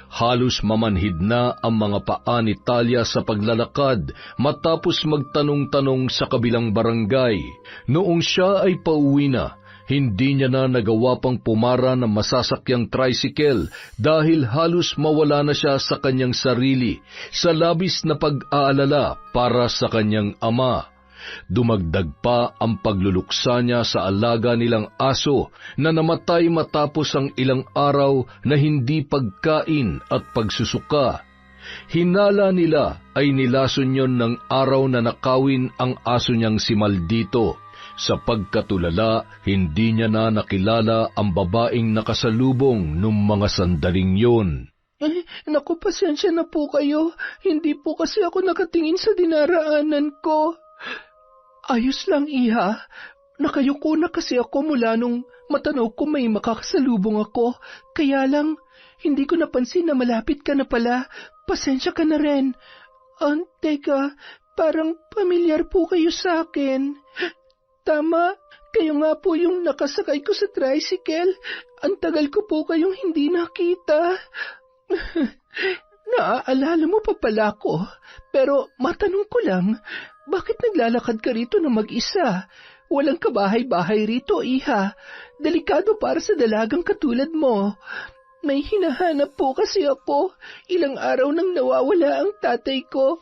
Halos mamanhid na ang mga paa ni Talia sa paglalakad matapos magtanong-tanong sa kabilang barangay. Noong siya ay pauwi na, hindi niya na nagawa pang pumara ng masasakyang tricycle dahil halos mawala na siya sa kanyang sarili sa labis na pag-aalala para sa kanyang ama. Dumagdag pa ang pagluluksa niya sa alaga nilang aso na namatay matapos ang ilang araw na hindi pagkain at pagsusuka. Hinala nila ay nilason yon ng araw na nakawin ang aso niyang si Maldito. Sa pagkatulala, hindi niya na nakilala ang babaeng nakasalubong nung mga sandaling yon. Naku, pasensya na po kayo. Hindi po kasi ako nakatingin sa dinaraanan ko. Ayos lang, Iha. Nakayuko na kasi ako mula nung matanaw ko may makakasalubong ako. Kaya lang, hindi ko napansin na malapit ka na pala. Pasensya ka na rin. Teka, parang pamilyar po kayo sa akin. Tama, kayo nga po yung nakasakay ko sa tricycle. Ang tagal ko po kayong hindi nakita. Naaalala mo pa pala ko. Pero matanong ko lang, bakit naglalakad ka rito na mag-isa? Walang kabahay-bahay rito, Iha. Delikado para sa dalagang katulad mo. May hinahanap po kasi ako. Ilang araw nang nawawala ang tatay ko.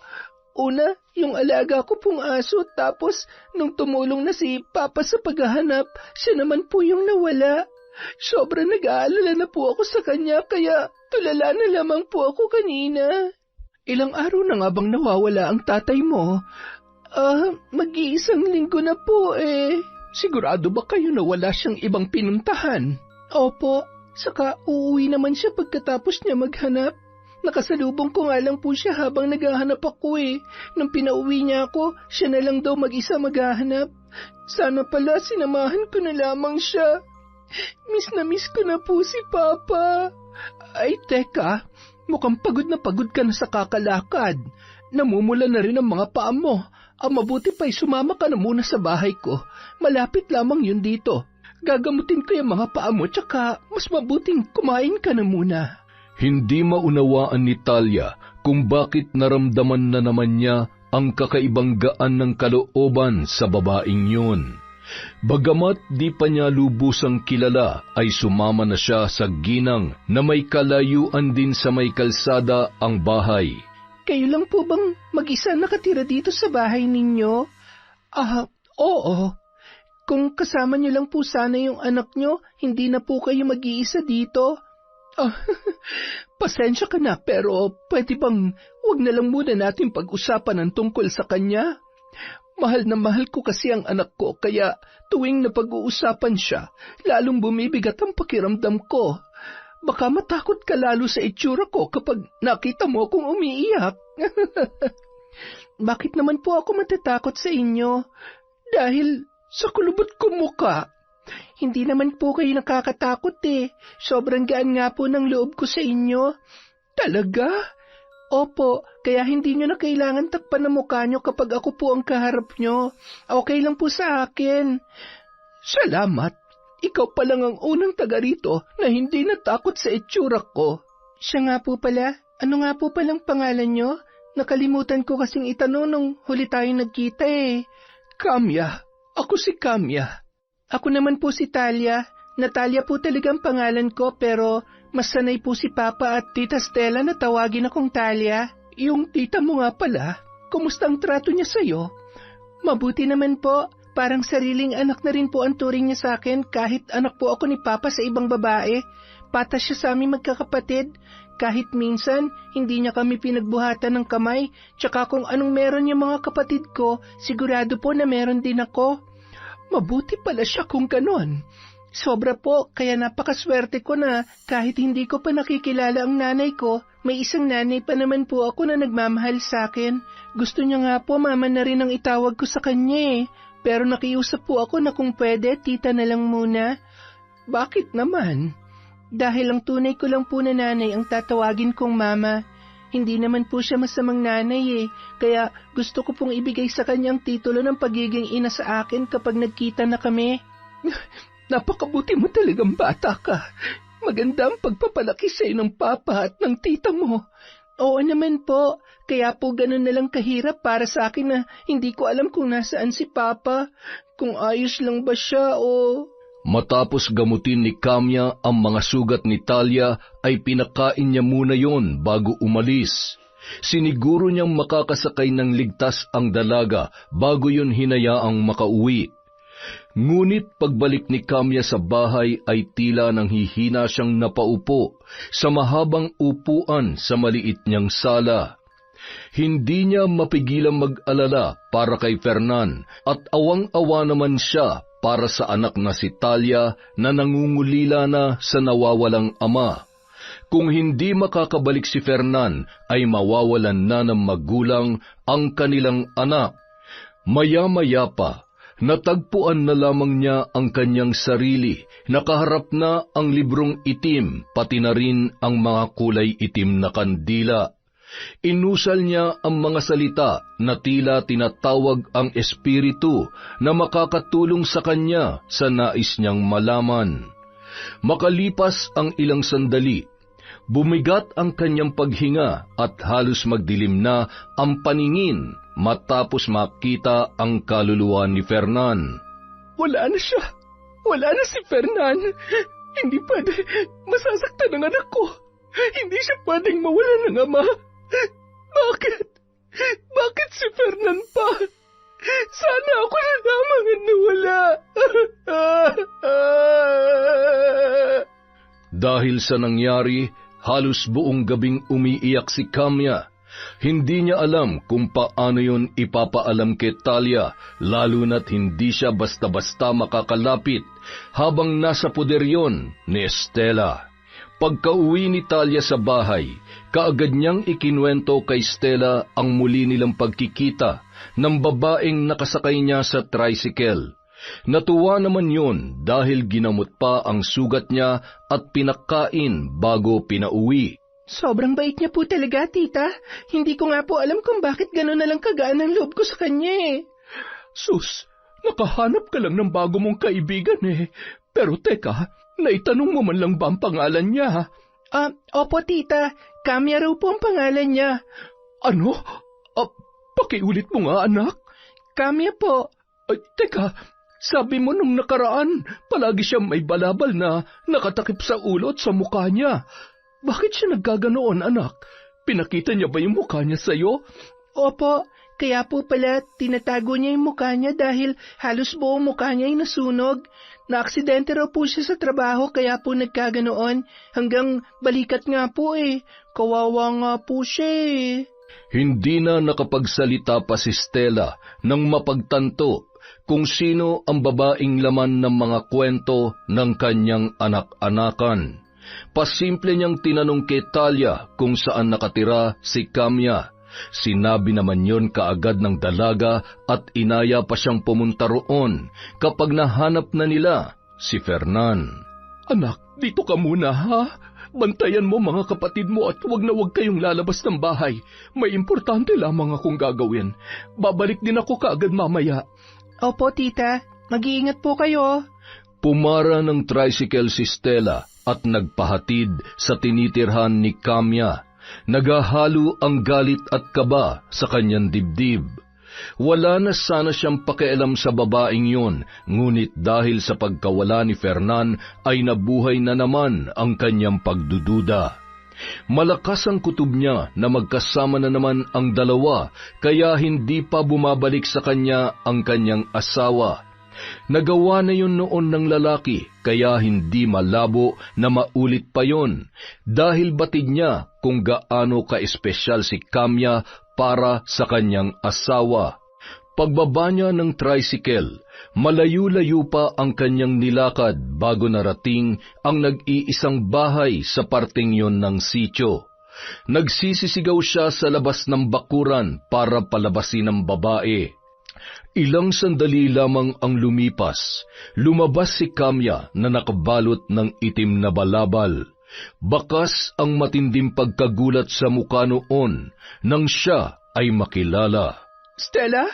Una, yung alaga ko pong aso, tapos nung tumulong na si Papa sa paghahanap, siya naman po yung nawala. Sobrang nag-aalala na po ako sa kanya, kaya tulala na lamang po ako kanina. Ilang araw na nga bang nawawala ang tatay mo? Mag-iisang linggo na po eh. Sigurado ba kayo na wala siyang ibang pinuntahan? Opo, saka uuwi naman siya pagkatapos niya maghanap. Nakasalubong ko nga lang po siya habang naghahanap ako eh. Nung pinauwi niya ako, siya na lang daw mag-isa maghahanap. Sana pala sinamahan ko na lamang siya. Miss na miss ko na po si Papa. Ay teka, mukhang pagod ka na sa kakalakad. Namumula na rin ang mga paa mo. Ang mabuti pa'y sumama ka na muna sa bahay ko. Malapit lamang yun dito. Gagamutin ko yung mga paa mo, tsaka mas mabuting kumain ka na muna. Hindi maunawaan ni Talia kung bakit naramdaman na naman niya ang kakaibang gaan ng kalooban sa babaeng yun. Bagamat di pa niya lubusang kilala, ay sumama na siya sa ginang na may kalayuan din sa may kalsada ang bahay. Kayo lang po bang mag-isa nakatira dito sa bahay ninyo? Oo. Kung kasama niyo lang po sana yung anak niyo, hindi na po kayo mag-iisa dito. Pasensya ka na, pero pwede bang wag na lang muna natin pag-usapan ang tungkol sa kanya? Mahal na mahal ko kasi ang anak ko, kaya tuwing napag-uusapan siya, lalong bumibigat ang pakiramdam ko. Baka matakot ka lalo sa itsura ko kapag nakita mo akong umiiyak. Bakit naman po ako matatakot sa inyo? Dahil sa kulubot ko mukha. Hindi naman po kayo nakakatakot eh. Sobrang gaan nga po ng loob ko sa inyo. Talaga? Opo, kaya hindi nyo na kailangan takpan ng mukha nyo kapag ako po ang kaharap nyo. Okay lang po sa akin. Salamat. Ikaw pa lang ang unang taga rito na hindi natakot sa itsura ko. Siya nga po pala. Ano nga po palang pangalan nyo? Nakalimutan ko kasing itanong nung huli tayo nagkita eh. Kamya. Ako si Kamya. Ako naman po si Talia. Natalia po talagang pangalan ko, pero mas sanay po si Papa at Tita Stella na tawagin akong Talia. Yung tita mo nga pala, kumusta ang trato niya sa'yo? Mabuti naman po. Parang sariling anak na rin po ang turing niya sa akin kahit anak po ako ni Papa sa ibang babae. Patas siya sa aming magkakapatid. Kahit minsan, hindi niya kami pinagbuhatan ng kamay. Tsaka kung anong meron yung mga kapatid ko, sigurado po na meron din ako. Mabuti pala siya kung ganon. Sobra po, kaya napakaswerte ko na kahit hindi ko pa nakikilala ang nanay ko, may isang nanay pa naman po ako na nagmamahal sa akin. Gusto niya nga po mama na rin ang itawag ko sa kanya eh. Pero nakiusap po ako na kung pwede, tita na lang muna. Bakit naman? Dahil ang tunay ko lang po na nanay ang tatawagin kong mama. Hindi naman po siya masamang nanay eh. Kaya gusto ko pong ibigay sa kanyang titulo ng pagiging ina sa akin kapag nagkita na kami. Napakabuti mo talagang bata ka. Maganda ang pagpapalaki sa'yo ng papa at ng tita mo. Oo naman po, kaya po ganun na lang kahirap para sa akin na hindi ko alam kung nasaan si Papa, kung ayos lang ba siya o... Matapos gamutin ni Kamya ang mga sugat ni Talia, ay pinakain niya muna yon bago umalis. Siniguro niyang makakasakay ng ligtas ang dalaga bago yun hinayaang makauwi. Ngunit pagbalik ni Kamya sa bahay ay tila nang hihina siyang napaupo sa mahabang upuan sa maliit niyang sala. Hindi niya mapigilang mag-alala para kay Fernan at awang-awa naman siya para sa anak na si Talia na nangungulila na sa nawawalang ama. Kung hindi makakabalik si Fernan, ay mawawalan na ng magulang ang kanilang anak. Maya-maya pa, natagpuan na lamang niya ang kanyang sarili, nakaharap na ang librong itim, pati na rin ang mga kulay itim na kandila. Inusal niya ang mga salita na tila tinatawag ang espiritu na makakatulong sa kanya sa nais niyang malaman. Makalipas ang ilang sandali, bumigat ang kanyang paghinga at halos magdilim na ang paningin matapos makita ang kaluluwa ni Fernan. Wala na siya. Wala na si Fernan. Hindi pwede. Masasaktan ang anak ko. Hindi siya pwedeng mawala ng ama. Bakit? Bakit si Fernan pa? Sana ako na lamang ang nawala. Dahil sa nangyari, halos buong gabing umiiyak si Kamya. Hindi niya alam kung paano yun ipapaalam kay Talia, lalo na't hindi siya basta-basta makakalapit habang nasa poder yon ni Stella. Pagka-uwi ni Talia sa bahay, kaagad niyang ikinuwento kay Stella ang muli nilang pagkikita ng babaeng nakasakay niya sa tricycle. Natuwa naman yun dahil ginamot pa ang sugat niya at pinakain bago pinauwi. Sobrang bait niya po talaga, tita. Hindi ko nga po alam kung bakit gano'n na lang kagaan ang loob ko sa kanya eh. Sus, nakahanap ka lang ng bago mong kaibigan eh. Pero teka, naitanong mo man lang ba ang pangalan niya? Opo tita, Kamya raw po ang pangalan niya. Ano? Pakiulit mo nga anak. Kamya po. Ay, teka, sabi mo nung nakaraan, palagi siyang may balabal na nakatakip sa ulo at sa mukha niya. Bakit siya naggaganoon, anak? Pinakita niya ba yung mukha niya sa'yo? Opo, kaya po pala tinatago niya yung mukha niya dahil halos buong mukha niya ay nasunog. Naaksidente raw po siya sa trabaho kaya po nagkaganoon hanggang balikat nga po eh. Kawawa nga po siya eh. Hindi na nakapagsalita pa si Stella nang mapagtanto kung sino ang babaeng laman ng mga kwento ng kanyang anak-anakan. Pasimple niyang tinanong kay Talia kung saan nakatira si Kamya. Sinabi naman yon kaagad ng dalaga at inaya pa siyang pumunta roon kapag nahanap na nila si Fernan. Anak, dito ka muna ha? Bantayan mo mga kapatid mo at huwag na huwag kayong lalabas ng bahay. May importante lamang akong gagawin. Babalik din ako kaagad mamaya. Opo tita, mag-iingat po kayo. Pumara ng tricycle si Stella at nagpahatid sa tinitirhan ni Kamya. Nagahalo ang galit at kaba sa kanyang dibdib. Wala na sana siyang pakialam sa babaeng yun, ngunit dahil sa pagkawala ni Fernan ay nabuhay na naman ang kanyang pagdududa. Malakas ang kutob niya na magkasama na naman ang dalawa, kaya hindi pa bumabalik sa kanya ang kanyang asawa. Nagawa na yun noon ng lalaki, kaya hindi malabo na maulit pa yon, dahil batid niya kung gaano ka-espesyal si Kamya para sa kanyang asawa. Pagbaba niya ng tricycle, malayo-layo pa ang kanyang nilakad bago narating ang nag-iisang bahay sa parting yon ng sityo. Nagsisisigaw siya sa labas ng bakuran para palabasin ang babae. Ilang sandali lamang ang lumipas, lumabas si Kamya na nakabalot ng itim na balabal. Bakas ang matinding pagkagulat sa mukha noon nang siya ay makilala. Stella,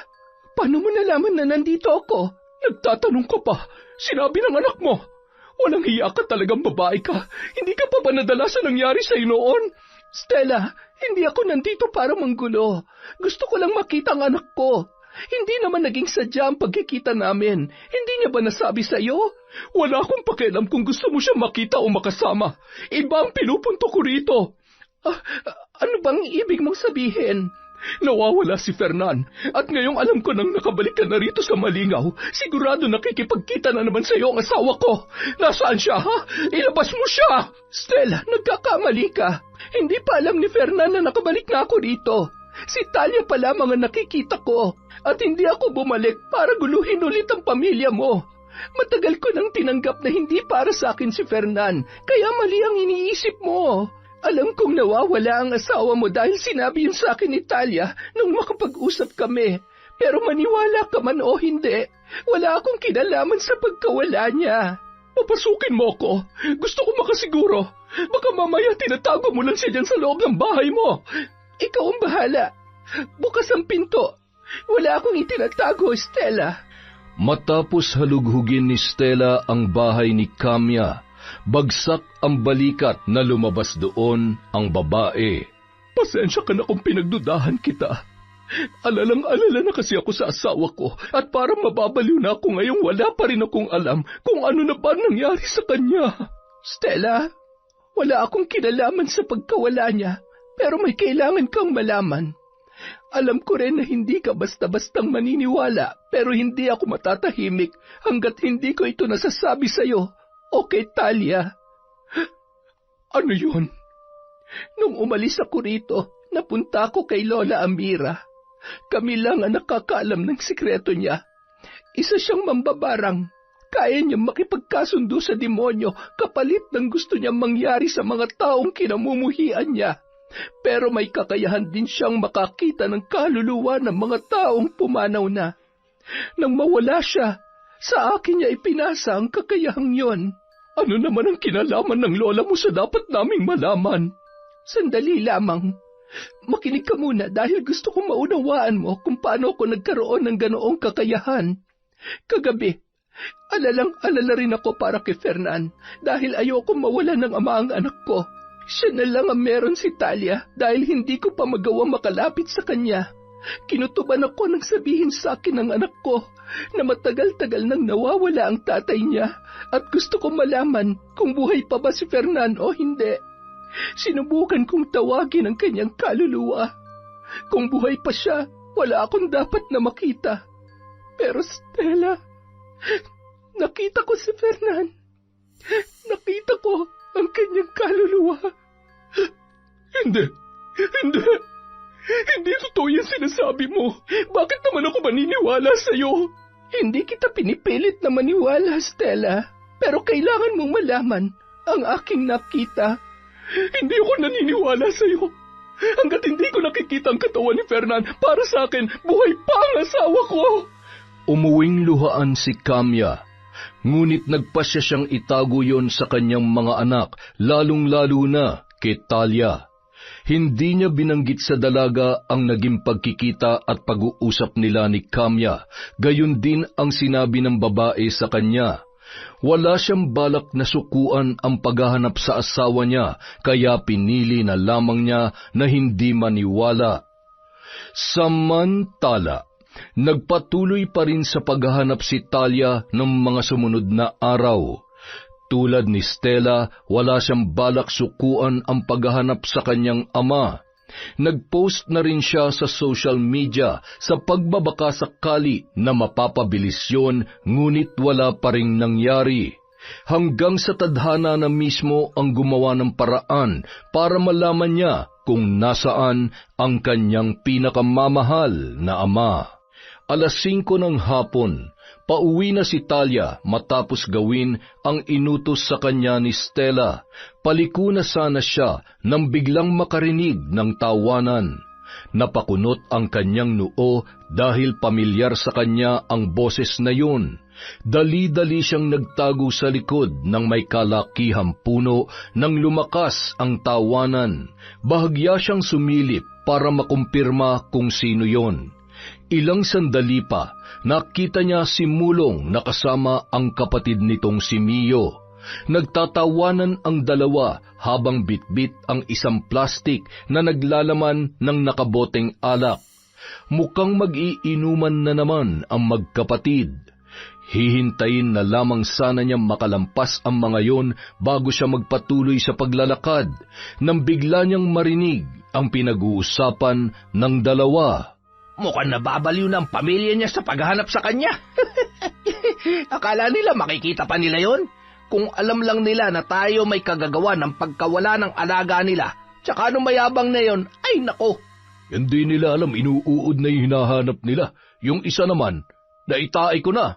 paano mo nalaman na nandito ako? Nagtatanong ka pa, sinabi ng anak mo. Walang hiya ka talagang babae ka. Hindi ka pa ba nadala sa nangyari sa'yo noon? Stella, hindi ako nandito para manggulo. Gusto ko lang makita ang anak ko. Hindi naman naging sadya ang pagkikita namin. Hindi niya ba nasabi sa'yo? Wala akong pakialam kung gusto mo siya makita o makasama. Iba ang pinupunto ko rito. Ano bang ibig mong sabihin? Nawawala si Fernan at ngayong alam ko nang nakabalik ka na rito sa Malingaw, sigurado nakikipagkita na naman sa iyo ang asawa ko. Nasaan siya, ha? Ilabas mo siya! Stella, nagkakamali ka. Hindi pa alam ni Fernan na nakabalik na ako rito. Si Talia pa lamang ang nakikita ko at hindi ako bumalik para guluhin ulit ang pamilya mo. Matagal ko nang tinanggap na hindi para sa akin si Fernan, kaya mali ang iniisip mo. Alam kong nawawala ang asawa mo dahil sinabi yun sa akin ni Talia nung makapag-usap kami. Pero maniwala ka man o hindi, wala akong kinalaman sa pagkawala niya. Papasukin mo ako. Gusto ko makasiguro. Baka mamaya tinatago mo lang siya dyan sa loob ng bahay mo. Ikaw ang bahala. Bukas ang pinto. Wala akong itinatago, Stella. Matapos halughugin ni Stella ang bahay ni Kamya, bagsak ang balikat na lumabas doon ang babae. Pasensya ka na kung pinagdudahan kita. Alalang-alala na kasi ako sa asawa ko at parang mababaliw na ako ngayong wala pa rin akong alam kung ano na ba nangyari sa kanya. Stella, wala akong kinalaman sa pagkawala niya, pero may kailangan kang malaman. Alam ko rin na hindi ka basta-bastang maniniwala, pero hindi ako matatahimik hanggat hindi ko ito nasasabi sa'yo o kay Talia. Ano yun? Nung umalis ako rito, napunta ako kay Lola Amira. Kami lang ang nakakaalam ng sikreto niya. Isa siyang mambabarang. Kaya niyang makipagkasundo sa demonyo kapalit ng gusto niyang mangyari sa mga taong kinamumuhian niya. Pero may kakayahan din siyang makakita ng kaluluwa ng mga taong pumanaw na. Nang mawala siya, sa akin niya ipinasa ang kakayahang yon. Ano naman ang kinalaman ng lola mo sa dapat naming malaman? Sandali lamang. Makinig ka muna dahil gusto kong maunawaan mo kung paano ako nagkaroon ng ganoong kakayahan. Kagabi, alalang-alala rin ako para kay Fernan dahil ayoko mawala ng ama ang anak ko. Siya na lang ang meron si Talia dahil hindi ko pa magawa makalapit sa kanya. Kinutuban ako nang sabihin sa akin ng anak ko na matagal-tagal nang nawawala ang tatay niya at gusto kong malaman kung buhay pa ba si Fernan o hindi. Sinubukan kong tawagin ang kanyang kaluluwa. Kung buhay pa siya, wala akong dapat na makita. Pero Stella, nakita ko si Fernan. Nakita ko ang kanyang kaluluwa. Hindi. Hindi totoo yung sinasabi mo. Bakit naman ako maniniwala sa'yo? Hindi kita pinipilit na maniwala, Stella. Pero kailangan mong malaman ang aking nakita. Hindi ako naniniwala sa'yo. Hanggat hindi ko nakikita ang katawan ni Fernan, para sa akin, buhay pa ang asawa ko. Umuwing luhaan si Kamya, ngunit nagpasya siyang itago yon sa kanyang mga anak, lalong-lalo na kay Talia. Hindi niya binanggit sa dalaga ang naging pagkikita at pag-uusap nila ni Kamya, gayon din ang sinabi ng babae sa kanya. Wala siyang balak na sukuan ang paghahanap sa asawa niya, kaya pinili na lamang niya na hindi maniwala. Samantala, nagpatuloy pa rin sa paghahanap si Talia ng mga sumunod na araw. Tulad ni Stella, wala siyang balak sukuan ang paghahanap sa kanyang ama. Nag-post na rin siya sa social media sa pagbabaka sakali na mapapabilis yun, ngunit wala pa ring nangyari. Hanggang sa tadhana na mismo ang gumawa ng paraan para malaman niya kung nasaan ang kanyang pinakamamahal na ama. 5:00 ng hapon, pauwi na si Talia matapos gawin ang inutos sa kanya ni Stella. Paliko na sana siya nang biglang makarinig ng tawanan. Napakunot ang kanyang noo dahil pamilyar sa kanya ang boses na yun. Dali-dali siyang nagtago sa likod ng may kalakihang puno nang lumakas ang tawanan. Bahagya siyang sumilip para makumpirma kung sino yon. Ilang sandali pa, nakita niya si Mulong na kasama ang kapatid nitong si Mio. Nagtatawanan ang dalawa habang bitbit ang isang plastik na naglalaman ng nakaboteng alak. Mukhang mag-iinuman na naman ang magkapatid. Hihintayin na lamang sana niya makalampas ang mga yon bago siya magpatuloy sa paglalakad, nang bigla niyang marinig ang pinag-uusapan ng dalawa. Mukhang nababaliw ng pamilya niya sa paghahanap sa kanya. Akala nila makikita pa nila yon? Kung alam lang nila na tayo may kagagawa ng pagkawala ng alaga nila, tsaka anong mayabang na yon, ay nako. Hindi nila alam inuuod na yung hinahanap nila. Yung isa naman, naitaay ko na.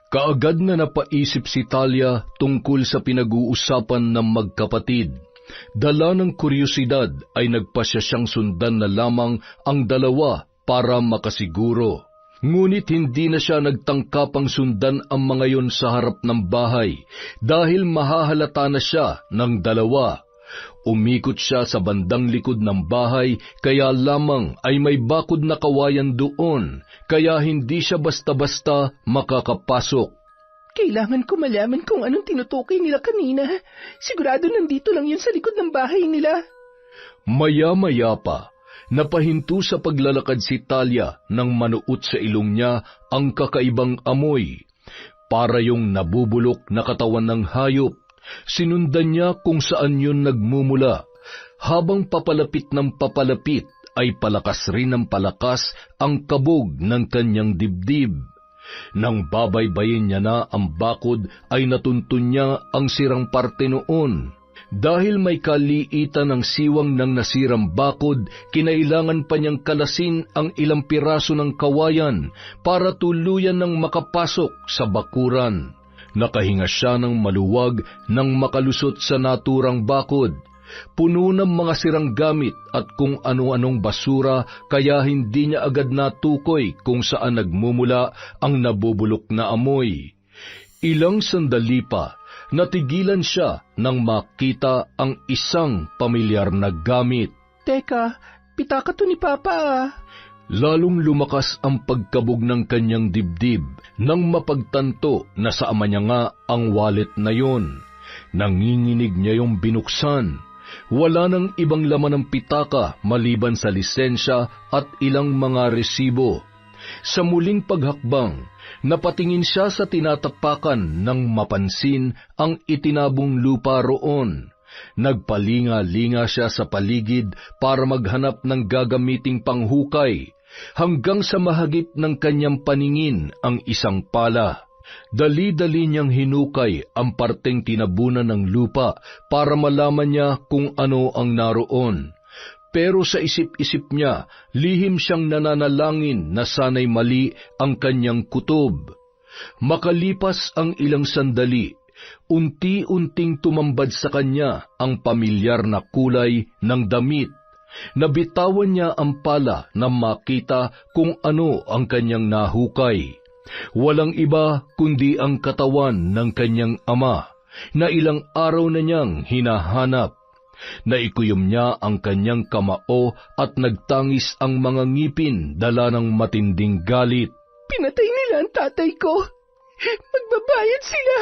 Kaagad na napaisip si Talia tungkol sa pinag-uusapan ng magkapatid. Dala ng kuryosidad ay nagpasya siyang sundan na lamang ang dalawa para makasiguro. Ngunit hindi na siya nagtangkapang sundan ang mga yon sa harap ng bahay dahil mahahalata na siya ng dalawa. Umikot siya sa bandang likod ng bahay kaya lamang ay may bakod na kawayan doon kaya hindi siya basta-basta makakapasok. Kailangan ko malaman kung anong tinutukoy nila kanina. Sigurado nandito lang yun sa likod ng bahay nila. Maya-maya pa, napahinto sa paglalakad si Talia nang manuot sa ilong niya ang kakaibang amoy. Para yung nabubulok na katawan ng hayop. Sinundan niya kung saan yun nagmumula. Habang papalapit ng papalapit, ay palakas rin ng palakas ang kabog ng kanyang dibdib. Nang babaybayin niya na ang bakod, ay natuntun niya ang sirang parte noon. Dahil may kaliitan ng siwang ng nasirang bakod, kinailangan pa niyang kalasin ang ilang piraso ng kawayan para tuluyan ng makapasok sa bakuran. Nakahinga siya ng maluwag nang makalusot sa naturang bakod. Puno ng mga sirang gamit at kung ano-anong basura kaya hindi niya agad natukoy kung saan nagmumula ang nabubulok na amoy. Ilang sandali pa, natigilan siya nang makita ang isang pamilyar na gamit. Teka, pitaka to ni Papa. Lalong lumakas ang pagkabog ng kanyang dibdib nang mapagtanto na sa ama niya nga ang wallet na yon. Nanginginig niya yung binuksan. Wala nang ibang laman ng pitaka maliban sa lisensya at ilang mga resibo. Sa muling paghakbang, napatingin siya sa tinatapakan nang mapansin ang itinabong lupa roon. Nagpalinga-linga siya sa paligid para maghanap ng gagamiting panghukay. Hanggang sa mahagip ng kanyang paningin ang isang pala. Dali-dali niyang hinukay ang parteng tinabunan ng lupa para malaman niya kung ano ang naroon. Pero sa isip-isip niya, lihim siyang nananalangin na sana'y mali ang kanyang kutob. Makalipas ang ilang sandali, unti-unting tumambad sa kanya ang pamilyar na kulay ng damit. Nabitawan niya ang pala na makita kung ano ang kanyang nahukay. Walang iba kundi ang katawan ng kanyang ama, na ilang araw na niyang hinahanap. Naikuyom niya ang kanyang kamao at nagtangis ang mga ngipin dala ng matinding galit. Pinatay nila ang tatay ko. Magbabayad sila.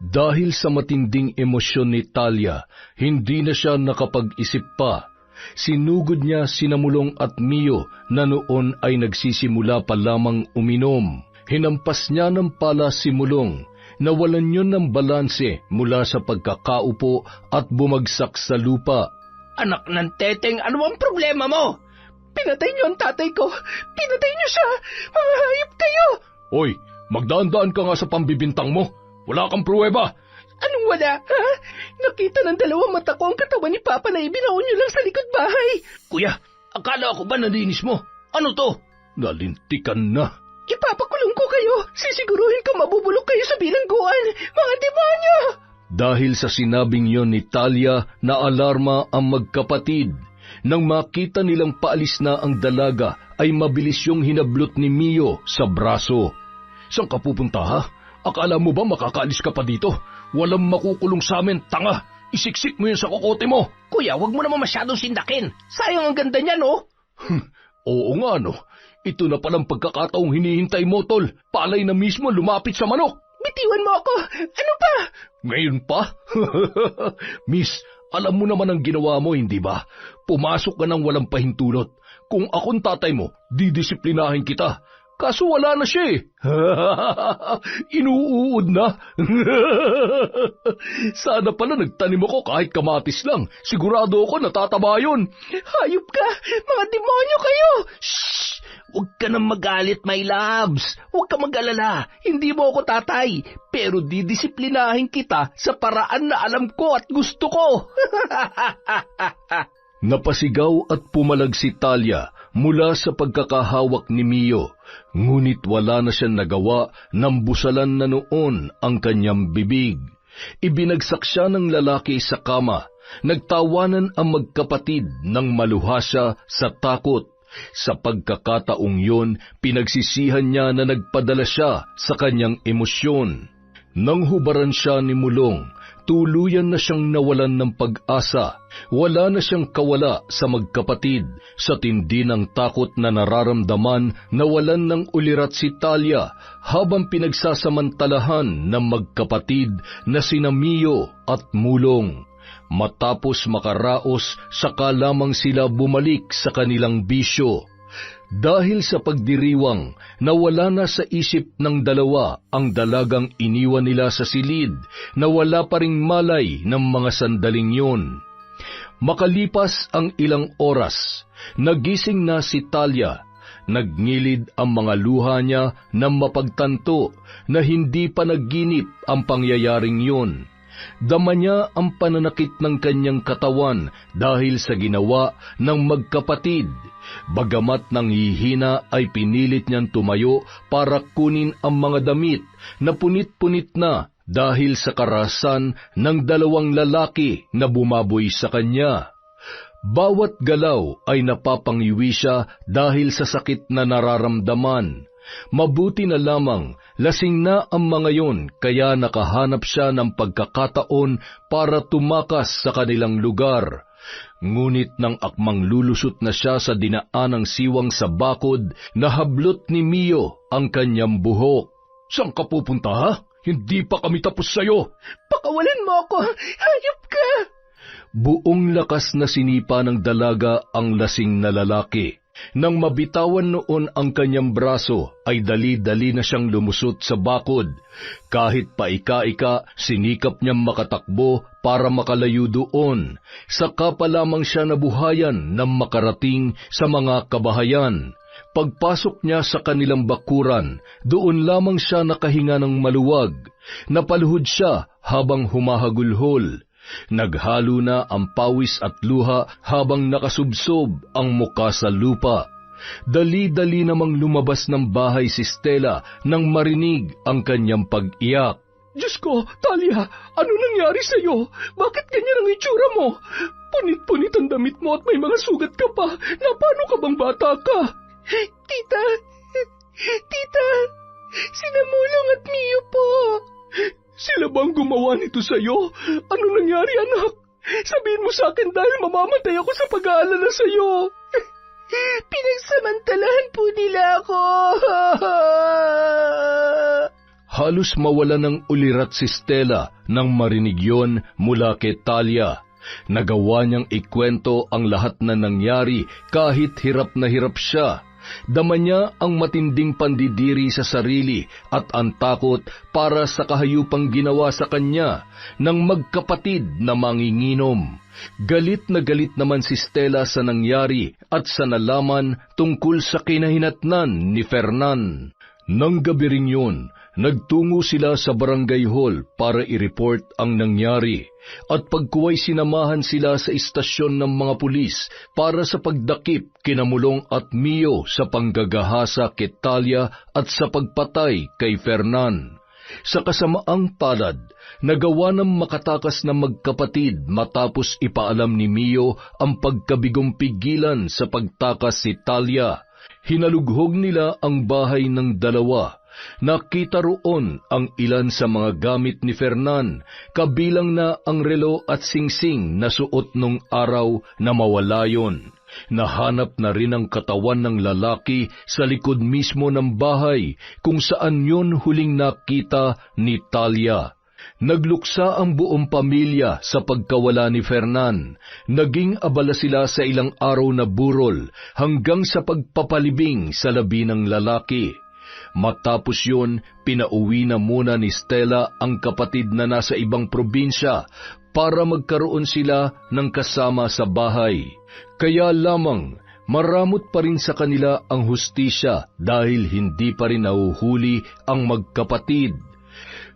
Dahil sa matinding emosyon ni Talia, hindi na siya nakapag-isip pa. Sinugod niya sina Mulong at Mio na noon ay nagsisimula pa lamang uminom. Hinampas niya ng pala si Mulong, nawalan yun ng balanse mula sa pagkakaupo at bumagsak sa lupa. Anak ng teteng, ano ang problema mo? Pinatay niyo ang tatay ko. Pinatay niyo siya. Mga hayop kayo. Hoy, magdaan-daan ka nga sa pambibintang mo. Wala kang pruweba. Anong wala, ha? Nakita ng dalawang mata ko ang katawan ni Papa na ibinaon niyo lang sa likod bahay. Kuya, akala ko ba nalinis mo? Ano to? Nalintikan na. Ipapakulong ko kayo. Sisiguruhin ko mabubulok kayo sa bilangguan. Mga demonyo! Dahil sa sinabing yon ni Talia, naalarma ang magkapatid. Nang makita nilang paalis na ang dalaga, ay mabilis yung hinablot ni Mio sa braso. Saan ka pupunta, ha? Akala mo ba makakaalis ka pa dito? Walang makukulong sa amin, tanga! Isiksik mo yun sa kokote mo! Kuya, wag mo naman masyadong sindakin. Sayang ang ganda niya, no? Oo nga, no? Ito na palang pagkakataong hinihintay mo, tol. Palay na mismo lumapit sa manok. Bitiwan mo ako! Ano pa? Ngayon pa? Miss, alam mo naman ang ginawa mo, hindi ba? Pumasok ka ng walang pahintulot. Kung akong tatay mo, didisiplinahin kita. Kaso wala na siya eh. Inuuod na. Sana pala nagtanim ako kahit kamatis lang. Sigurado ako natataba yun. Hayop ka! Mga demonyo kayo! Shhh! Huwag ka nang magalit, my loves. Huwag ka mag-alala. Hindi mo ako tatay. Pero didisiplinahin kita sa paraan na alam ko at gusto ko. Napasigaw at pumalag si Talia mula sa pagkakahawak ni Mio, ngunit wala na siyang nagawa nang busalan na noon ang kanyang bibig. Ibinagsak siya ng lalaki sa kama. Nagtawanan ang magkapatid nang maluha siya sa takot. Sa pagkakataong yun, pinagsisihan niya na nagpadala siya sa kanyang emosyon. Nang hubaran siya ni Mulong, tuluyan na siyang nawalan ng pag-asa. Wala na siyang kawala sa magkapatid. Sa tindi ng takot na nararamdaman, nawalan ng ulirat si Talia habang pinagsasamantalahan ng magkapatid na sina Mio at Mulong. Matapos makaraos, saka lamang sila bumalik sa kanilang bisyo. Dahil sa pagdiriwang, nawala na sa isip ng dalawa ang dalagang iniwan nila sa silid na wala pa ring malay ng mga sandaling yun. Makalipas ang ilang oras, nagising na si Talia. Nagnilid ang mga luha niya nang mapagtanto na hindi pa nagginip ang pangyayaring yun. Dama niya ang pananakit ng kanyang katawan dahil sa ginawa ng magkapatid. Bagamat nang hihina ay pinilit niyang tumayo para kunin ang mga damit na punit-punit na dahil sa karahasan ng dalawang lalaki na bumaboy sa kanya. Bawat galaw ay napapangiwi siya dahil sa sakit na nararamdaman. Mabuti na lamang, lasing na ang mga yon, kaya nakahanap siya ng pagkakataon para tumakas sa kanilang lugar. Ngunit nang akmang lulusot na siya sa dinaanang siwang sa bakod, nahablot ni Mio ang kanyang buhok. "Saan ka pupunta, ha? Hindi pa kami tapos sa'yo." Pakawalan mo ako! Hayop ka! Buong lakas na sinipa ng dalaga ang lasing na lalaki. Nang mabitawan noon ang kanyang braso, ay dali-dali na siyang lumusot sa bakod. Kahit paika-ika, sinikap niyang makatakbo para makalayo doon. Saka pa lamang siya nabuhayan nang makarating sa mga kabahayan. Pagpasok niya sa kanilang bakuran, doon lamang siya nakahinga ng maluwag. Napaluhod siya habang humahagulhol. Naghalo na ang pawis at luha habang nakasubsob ang muka sa lupa. Dali-dali namang lumabas ng bahay si Stella nang marinig ang kanyang pag-iyak. "Diyos ko, Talia, ano nangyari sa'yo? Bakit ganyan ang itsura mo? Punit-punit ang damit mo at may mga sugat ka pa. Napano ka bang bata ka?" Tita! Sina Mulong at Mio po! Sila bang gumawa nito sa'yo? Ano nangyari, anak? Sabihin mo sa akin dahil mamamatay ako sa pag-aalala sa'yo. Pinagsamantalahan po nila ako. Halos mawala ng ulirat si Stella nang marinig yon mula kay Talia. Nagawa niyang ikwento ang lahat na nangyari kahit hirap na hirap siya. Dama niya ang matinding pandidiri sa sarili at ang takot para sa kahayupang ginawa sa kanya ng magkapatid na manginginom. Galit na galit naman si Stella sa nangyari at sa nalaman tungkol sa kinahinatnan ni Fernan. Nang gabi ring yun, nagtungo sila sa barangay hall para i-report ang nangyari at pagkuway sinamahan sila sa istasyon ng mga pulis para sa pagdakip kina Mulong at Mio sa panggagahasa kay Talia at sa pagpatay kay Fernan. Sa kasamaang palad, nagawa ng makatakas na magkapatid matapos ipaalam ni Mio ang pagkabigong pigilan sa pagtakas si Talia. Hinalughog nila ang bahay ng dalawa. Nakita roon ang ilan sa mga gamit ni Fernan, kabilang na ang relo at singsing na suot nung araw na mawala yon. Nahanap na rin ang katawan ng lalaki sa likod mismo ng bahay kung saan yon huling nakita ni Talia. Nagluksa ang buong pamilya sa pagkawala ni Fernan. Naging abala sila sa ilang araw na burol hanggang sa pagpapalibing sa labi ng lalaki. Matapos yun, pinauwi na muna ni Stella ang kapatid na nasa ibang probinsya para magkaroon sila ng kasama sa bahay. Kaya lamang, maramot pa rin sa kanila ang hustisya dahil hindi pa rin nahuhuli ang magkapatid.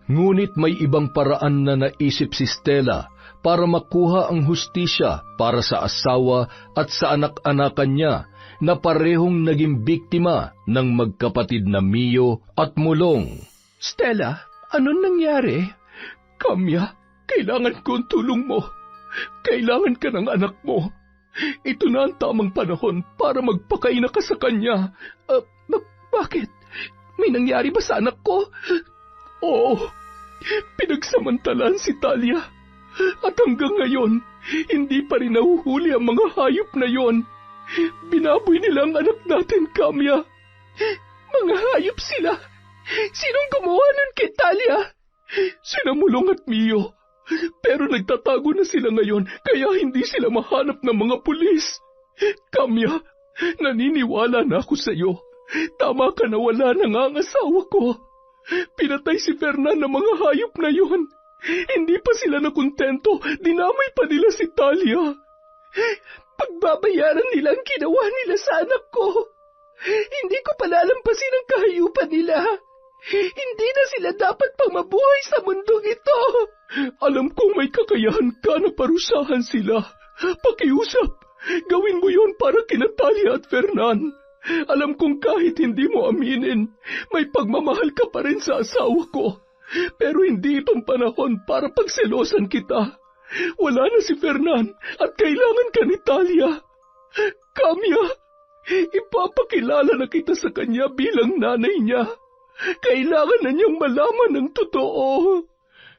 Ngunit may ibang paraan na naisip si Stella para makuha ang hustisya para sa asawa at sa anak-anakan niya na parehong naging biktima ng magkapatid na Mio at Mulong. Stella, anong nangyari? Kamya, kailangan ko ang tulong mo. Kailangan ka ng anak mo. Ito na ang tamang panahon para magpakaina ka sa kanya. Bakit? May nangyari ba sa anak ko? Oo, pinagsamantalaan si Talia. At hanggang ngayon, hindi pa rin nahuhuli ang mga hayop na yon. Binaboy nila ang anak natin, Kamya. Mga hayop sila. Sinong gumawa nun kay Talia? Sina Mulong at Mio. Pero nagtatago na sila ngayon, kaya hindi sila mahanap ng mga pulis. Kamya, naniniwala na ako sa iyo. Tama ka na wala na nga ang asawa ko. Pinatay si Fernan ng mga hayop na yon. Hindi pa sila nakontento, dinamay pa nila si Talia. Pagbabayaran nila ang ginawa nila sa anak ko. Hindi ko palalampasin ang kahayupan nila. Hindi na sila dapat pang mabuhay sa mundong ito. Alam kong may kakayahan ka na parusahan sila. Pakiusap, gawin mo yon para kina Talia at Fernan. Alam kong kahit hindi mo aminin, may pagmamahal ka pa rin sa asawa ko. Pero hindi itong panahon para pagselosan kita. Wala na si Fernan at kailangan ka ni Talia. Kamya, ipapakilala na kita sa kanya bilang nanay niya. Kailangan na niyang malaman ng totoo.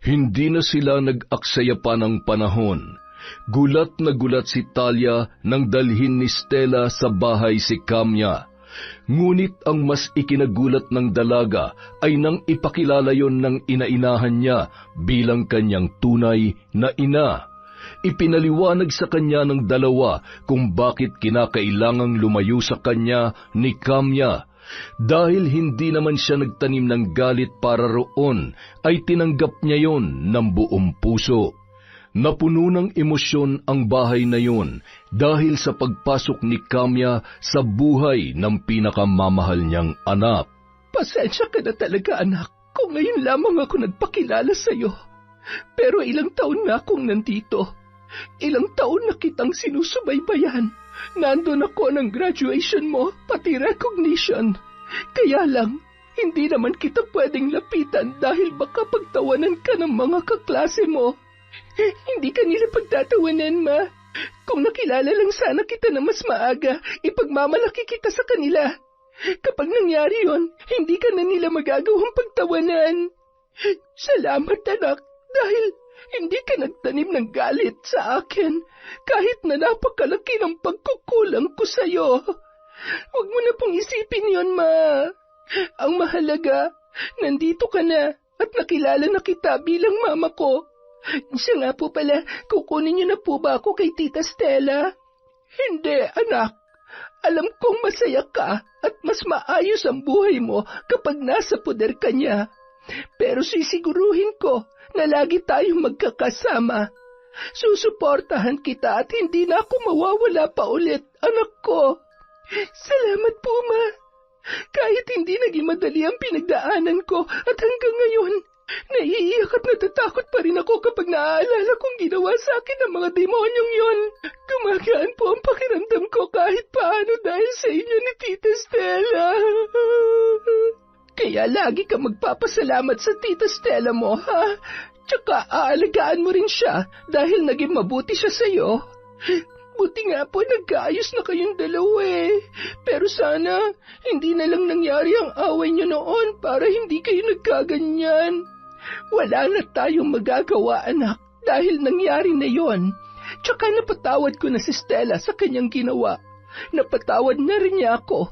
Hindi na sila nag-aksaya pa ng panahon. Gulat na gulat si Talia nang dalhin ni Stella sa bahay si Kamya. Ngunit ang mas ikinagulat ng dalaga ay nang ipakilala yon ng inainahan niya bilang kanyang tunay na ina. Ipinaliwanag sa kanya ng dalawa kung bakit kinakailangang lumayo sa kanya ni Kamya. Dahil hindi naman siya nagtanim ng galit para roon, ay tinanggap niya yon ng buong puso. Napuno ng emosyon ang bahay na yun dahil sa pagpasok ni Kamya sa buhay ng pinakamamahal niyang anak. Pasensya ka na talaga, anak, kung ngayon lamang ako nagpakilala sa iyo. Pero ilang taon na akong nandito. Ilang taon na kitang sinusubaybayan. Nandun ako ng graduation mo, pati recognition. Kaya lang, hindi naman kita pwedeng lapitan dahil baka pagtawanan ka ng mga kaklase mo. Hindi ka nila pagtatawanan, ma. Kung nakilala lang sana kita na mas maaga, ipagmamalaki kita sa kanila. Kapag nangyari yon, hindi ka na nila magagawang pagtawanan. Salamat, anak, dahil hindi ka nagtanim ng galit sa akin, kahit na napakalaki ng pagkukulang ko sa'yo. Huwag mo na pong isipin yon, ma. Ang mahalaga, nandito ka na at nakilala na kita bilang mama ko. Siya nga po pala, kukunin niyo na po ba ako kay Tita Stella? Hindi, anak. Alam kong masaya ka at mas maayos ang buhay mo kapag nasa poder ka niya. Pero sisiguruhin ko na lagi tayong magkakasama. Susuportahan kita at hindi na ako mawawala pa ulit, anak ko. Salamat po, ma. Kahit hindi naging madali ang pinagdaanan ko at hanggang ngayon, naiiyak at natatakot pa rin ako kapag naaalala kong ginawa sa akin ng mga demonyong yon. Gumagaan po ang pakiramdam ko kahit paano dahil sa inyo ni Tita Stella. Kaya lagi ka magpapasalamat sa Tita Stella mo, ha? Tsaka aalagaan mo rin siya dahil naging mabuti siya sa'yo. Buti nga po nagkaayos na kayong dalawa eh. Pero sana hindi na lang nangyari ang away niyo noon para hindi kayo nagkaganyan. Wala na tayong magagawa, anak, dahil nangyari na yon. Tsaka napatawad ko na si Stella sa kanyang ginawa. Napatawad na rin niya ako.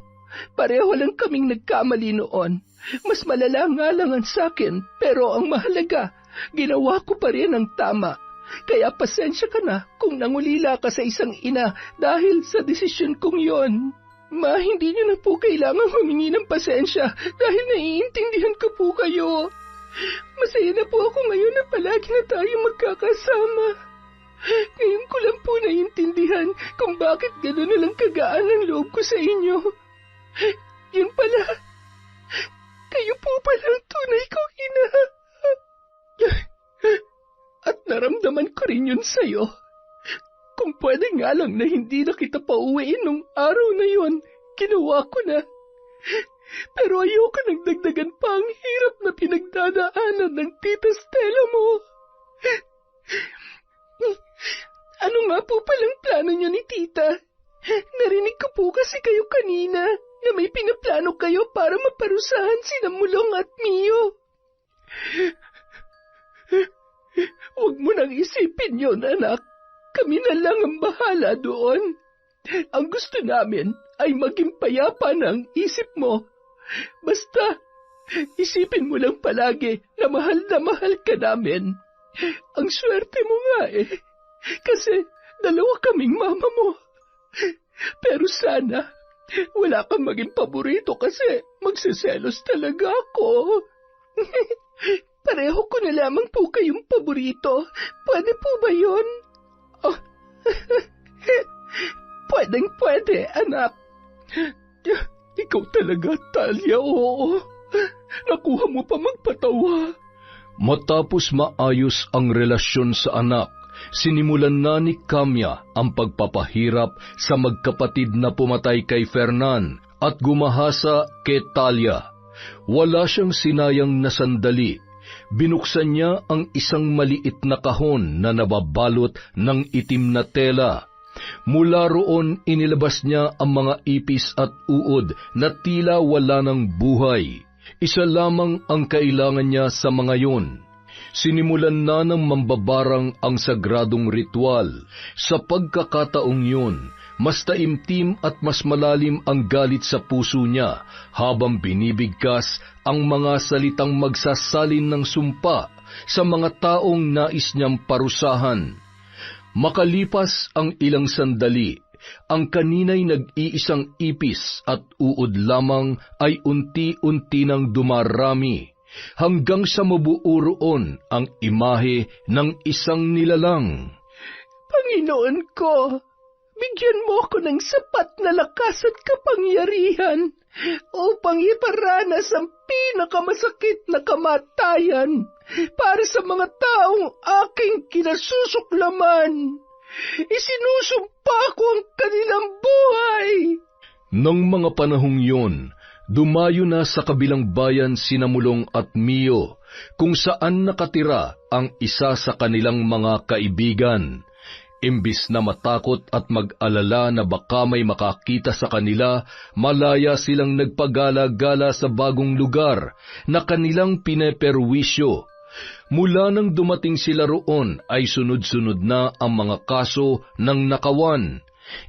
Pareho lang kaming nagkamali noon. Mas malala nga lang ang sakin, pero ang mahalaga, ginawa ko pa rin ang tama. Kaya pasensya ka na kung nangulila ka sa isang ina dahil sa desisyon kong yon. Ma, hindi niyo na po kailangang humingi ng pasensya dahil naiintindihan ko po kayo. Masaya na po ako ngayon na palagi na tayo magkakasama. Ngayon ko lang po naiintindihan kung bakit gano'n na lang kagaan ang loob ko sa inyo. Yun pala, kayo po pala ang tunay kong ina. At naramdaman ko rin yun sa'yo. Kung pwede nga lang na hindi na kita pauwiin nung araw na yon, ginawa ko na. Pero ayoko nang dagdagan pa ang hirap na pinagdadaanan ng Tita Stella mo. Ano nga po palang plano niyo ni Tita? Narinig ko po kasi kayo kanina na may pinaplano kayo para maparusahan sina Mulong at Mio. Huwag mo nang isipin yun, anak. Kami na lang ang bahala doon. Ang gusto namin ay maging payapa ng isip mo. Basta, isipin mo lang palagi na mahal ka namin. Ang swerte mo nga kasi dalawa kaming mama mo. Pero sana, wala kang maging paborito kasi magsiselos talaga ako. Pareho ko na lamang po kayong paborito. Pwede po ba yun? Oh. Pwede, anak. Ikaw talaga, Talia, oo. Nakuha mo pa magpatawa. Matapos maayos ang relasyon sa anak, sinimulan na ni Kamya ang pagpapahirap sa magkapatid na pumatay kay Fernan at gumahasa kay Talia. Wala siyang sinayang na sandali. Binuksan niya ang isang maliit na kahon na nababalot ng itim na tela. Mula roon inilabas niya ang mga ipis at uod na tila wala ng buhay. Isa lamang ang kailangan niya sa mga yun. Sinimulan na ng mambabarang ang sagradong ritual. Sa pagkakataong yun, mas taimtim at mas malalim ang galit sa puso niya habang binibigkas ang mga salitang magsasalin ng sumpa sa mga taong nais niyang parusahan. Makalipas ang ilang sandali, ang kanina'y nag-iisang ipis at uod lamang ay unti-unti nang dumarami, hanggang sa mabuo roon ang imahe ng isang nilalang. Panginoon ko, bigyan mo ako ng sapat na lakas at kapangyarihan upang iparanas ang pinakamasakit na kamatayan para sa mga taong aking kinasusuklaman. Isinusumpa ko ang kanilang buhay. Nang mga panahong yun, dumayo na sa kabilang bayan sina Mulong at Mio, kung saan nakatira ang isa sa kanilang mga kaibigan. Imbis na matakot at mag-alala na baka may makakita sa kanila, malaya silang nagpagala-gala sa bagong lugar na kanilang pineperwisyo. Mula nang dumating sila roon ay sunod-sunod na ang mga kaso ng nakawan.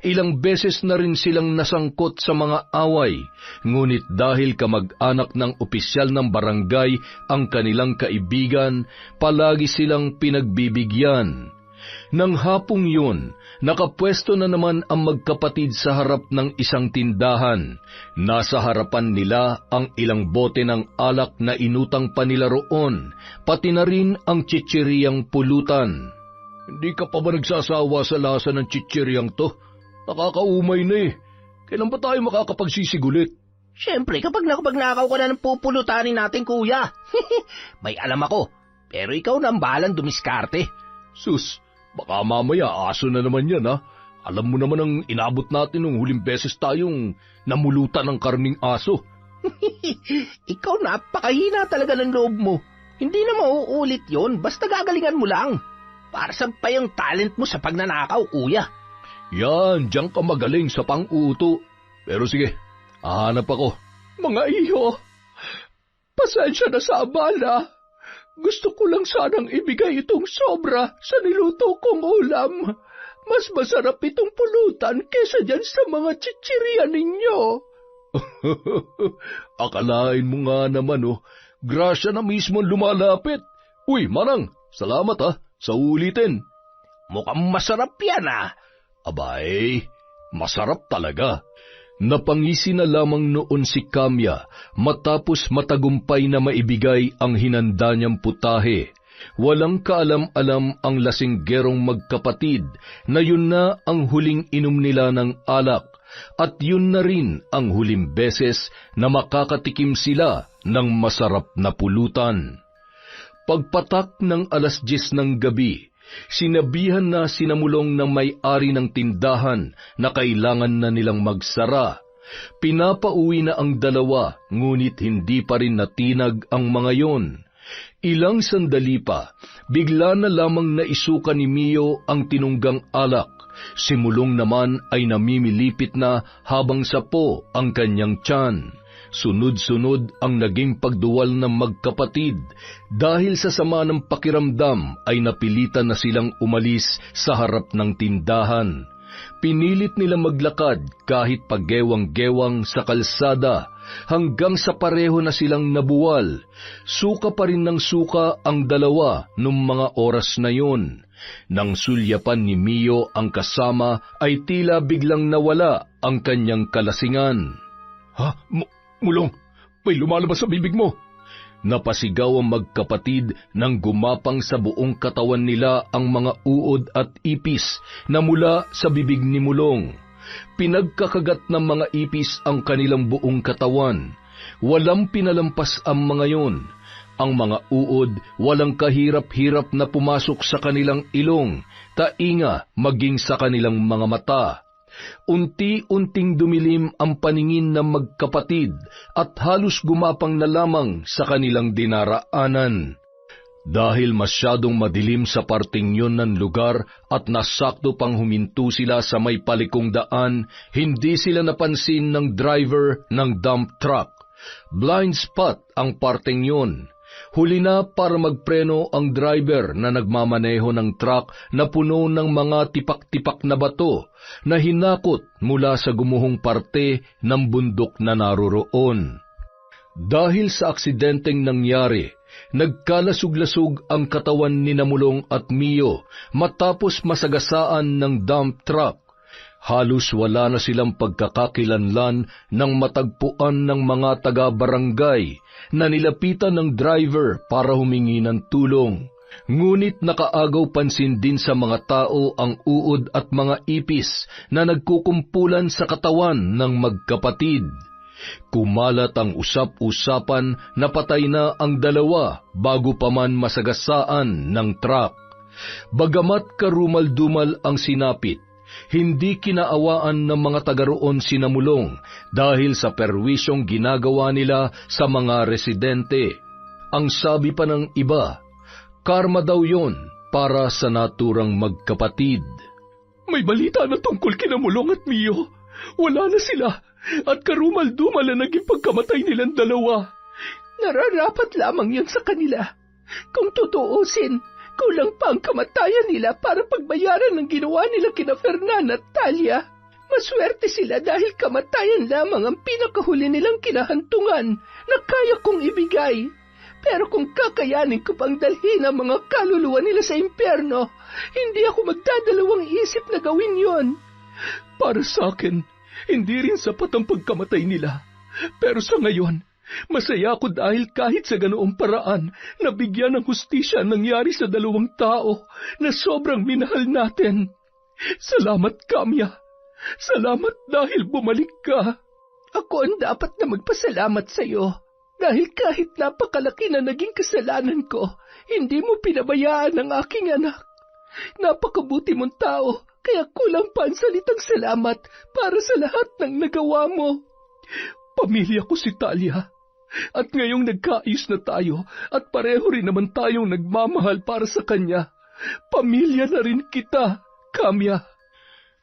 Ilang beses na rin silang nasangkot sa mga away, ngunit dahil kamag-anak ng opisyal ng barangay ang kanilang kaibigan, palagi silang pinagbibigyan. Nang hapong yun, nakapwesto na naman ang magkapatid sa harap ng isang tindahan. Nasa harapan nila ang ilang bote ng alak na inutang pa nila roon, pati na rin ang chichiriyang pulutan. Hindi ka pa ba nagsasawa sa lasa ng chichiryang to? Nakakaumay na Kailan ba tayo makakapagsisigulit? Siyempre, kapag nakapagnakaw ka na ng pupulutanin natin, kuya. May alam ako, pero ikaw na ang bahalang dumiskarte. Sus, baka mamaya aso na naman yan, ha? Alam mo naman ang inabot natin nung huling beses tayong namulutan ng karning aso. Ikaw napakahina talaga ng loob mo. Hindi na mauulit yon, basta gagalingan mo lang. Para sampay ang talent mo sa pagnanakaw, kuya. Yan, diyan ka magaling sa pang-uto. Pero sige, hahanap ako. Mga iyo, pasensya na sa abala. Gusto ko lang sanang ibigay itong sobra sa niluto kong ulam. Mas masarap itong pulutan kesa dyan sa mga chichirya ninyo. Akalain mo nga naman, grasya na mismo lumalapit. Uy, Manang, salamat sa ulitin. Mukhang masarap yan Abay, masarap talaga. Napangisi na lamang noon si Kamya matapos matagumpay na maibigay ang hinanda niyang putahe. Walang kaalam-alam ang lasinggerong magkapatid na yun na ang huling inom nila ng alak at yun na rin ang huling beses na makakatikim sila ng masarap na pulutan. Pagpatak ng 10:00 ng gabi, Sinabihan na sinamulong ng may-ari ng tindahan na kailangan na nilang magsara. Pinapauwi na ang dalawa, ngunit hindi pa rin natinag ang mga yon. Ilang sandali pa, bigla na lamang naisuka ni Mio ang tinunggang alak. Si Mulong naman ay namimilipit na habang sapo ang kanyang tiyan. Sunod-sunod ang naging pagduwal ng magkapatid. Dahil sa sama ng pakiramdam ay napilitan na silang umalis sa harap ng tindahan. Pinilit nila maglakad kahit paggewang-gewang sa kalsada hanggang sa pareho na silang nabuwal. Suka pa rin ng suka ang dalawa nung mga oras na yun. Nang sulyapan ni Mio ang kasama ay tila biglang nawala ang kanyang kalasingan. Ha? Mulong, may lumalabas sa bibig mo. Napasigaw ang magkapatid nang gumapang sa buong katawan nila ang mga uod at ipis na mula sa bibig ni Mulong. Pinagkakagat ng mga ipis ang kanilang buong katawan. Walang pinalampas ang mga yon. Ang mga uod walang kahirap-hirap na pumasok sa kanilang ilong, tainga maging sa kanilang mga mata. Unti-unting dumilim ang paningin ng magkapatid at halos gumapang na lamang sa kanilang dinaraanan. Dahil masyadong madilim sa parting yon ng lugar at nasakto pang huminto sila sa may palikong daan, hindi sila napansin ng driver ng dump truck. Blind spot ang parting yon. Huli na para magpreno ang driver na nagmamaneho ng truck na puno ng mga tipak-tipak na bato na hinakot mula sa gumuhong parte ng bundok na naroroon. Dahil sa aksidenteng nangyari, nagkalasug-lasug ang katawan ni Mulong at Mio matapos masagasaan ng dump truck. Halos wala na silang pagkakakilanlan nang matagpuan ng mga taga-barangay na nilapitan ng driver para humingi ng tulong. Ngunit nakaagaw pansin din sa mga tao ang uod at mga ipis na nagkukumpulan sa katawan ng magkapatid. Kumalat ang usap-usapan na patay na ang dalawa bago pa man masagasaan ng truck. Bagamat karumal-dumal ang sinapit, hindi kinaawaan ng mga taga-roon si Mulong dahil sa perwisyong ginagawa nila sa mga residente. Ang sabi pa ng iba, karma daw yon para sa naturang magkapatid. May balita na tungkol kina Mulong at Mio. Wala na sila at karumal-dumal na naging pagkamatay nilang dalawa. Nararapat lamang yun sa kanila. Kung tutuusin, kulang pa ang kamatayan nila para pagbayaran ng ginawa nila kina Fernan at Talia. Maswerte sila dahil kamatayan lamang ang pinakahuli nilang kinahantungan na kaya kong ibigay. Pero kung kakayanin ko pang dalhin ang mga kaluluwa nila sa impyerno, hindi ako magdadalawang isip na gawin yon. Para sa akin, hindi rin sapat ang pagkamatay nila. Pero sa ngayon, masaya ako dahil kahit sa ganoong paraan, nabigyan ng hustisya ang nangyari sa dalawang tao na sobrang minahal natin. Salamat, Kamya. Salamat dahil bumalik ka. Ako ang dapat na magpasalamat sa iyo. Dahil kahit napakalaki na naging kasalanan ko, hindi mo pinabayaan ang aking anak. Napakabuti mong tao, kaya kulang pa ang salitang salamat para sa lahat ng nagawa mo. Pamilya ko si Talia. At ngayong nagkaayos na tayo at pareho rin naman tayong nagmamahal para sa kanya, pamilya na rin kita, Kamya.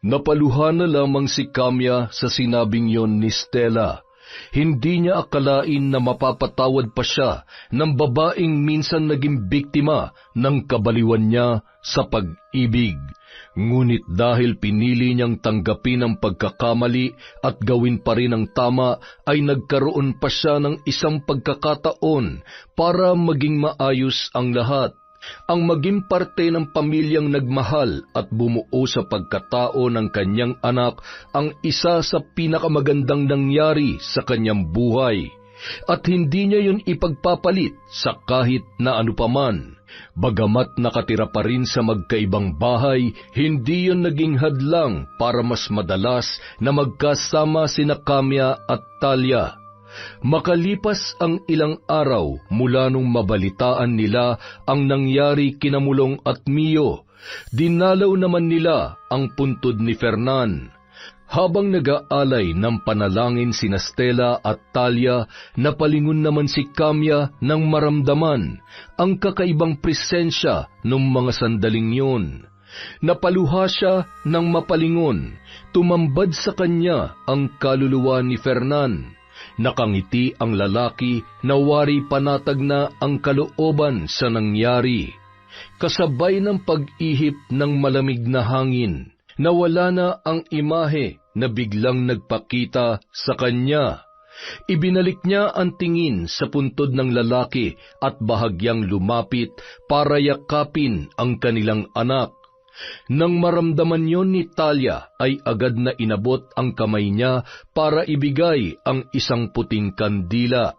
Napaluhan na lamang si Kamya sa sinabing yon ni Stella. Hindi niya akalain na mapapatawad pa siya ng babaeng minsan naging biktima ng kabaliwan niya sa pag-ibig. Ngunit dahil pinili niyang tanggapin ang pagkakamali at gawin pa rin ang tama, ay nagkaroon pa siya ng isang pagkakataon para maging maayos ang lahat. Ang maging parte ng pamilyang nagmahal at bumuo sa pagkatao ng kanyang anak ang isa sa pinakamagandang nangyari sa kanyang buhay. At hindi niya yun ipagpapalit sa kahit na ano paman. Bagamat nakatira pa rin sa magkaibang bahay, hindi yun naging hadlang para mas madalas na magkasama sina Kamya at Talia. Makalipas ang ilang araw mula nung mabalitaan nila ang nangyari kina Mulong at Mio, dinalaw naman nila ang puntod ni Fernan. Habang nag-aalay ng panalangin sina Stella at Talia, napalingon naman si Kamya nang maramdaman ang kakaibang presensya ng mga sandaling yun. Napaluha siya ng mapalingon, tumambad sa kanya ang kaluluwa ni Fernan. Nakangiti ang lalaki na wari panatag na ang kalooban sa nangyari. Kasabay ng pag-ihip ng malamig na hangin, nawala na ang imahe na biglang nagpakita sa kanya. Ibinalik niya ang tingin sa puntod ng lalaki at bahagyang lumapit para yakapin ang kanilang anak. Nang maramdaman yon ni Talia, ay agad na inabot ang kamay niya para ibigay ang isang puting kandila.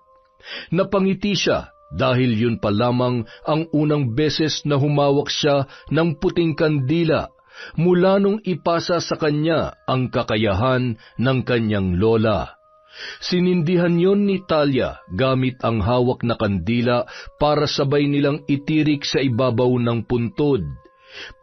Napangiti siya dahil yun pa lamang ang unang beses na humawak siya ng puting kandila mula nung ipasa sa kanya ang kakayahan ng kanyang lola. Sinindihan yon ni Talia gamit ang hawak na kandila para sabay nilang itirik sa ibabaw ng puntod.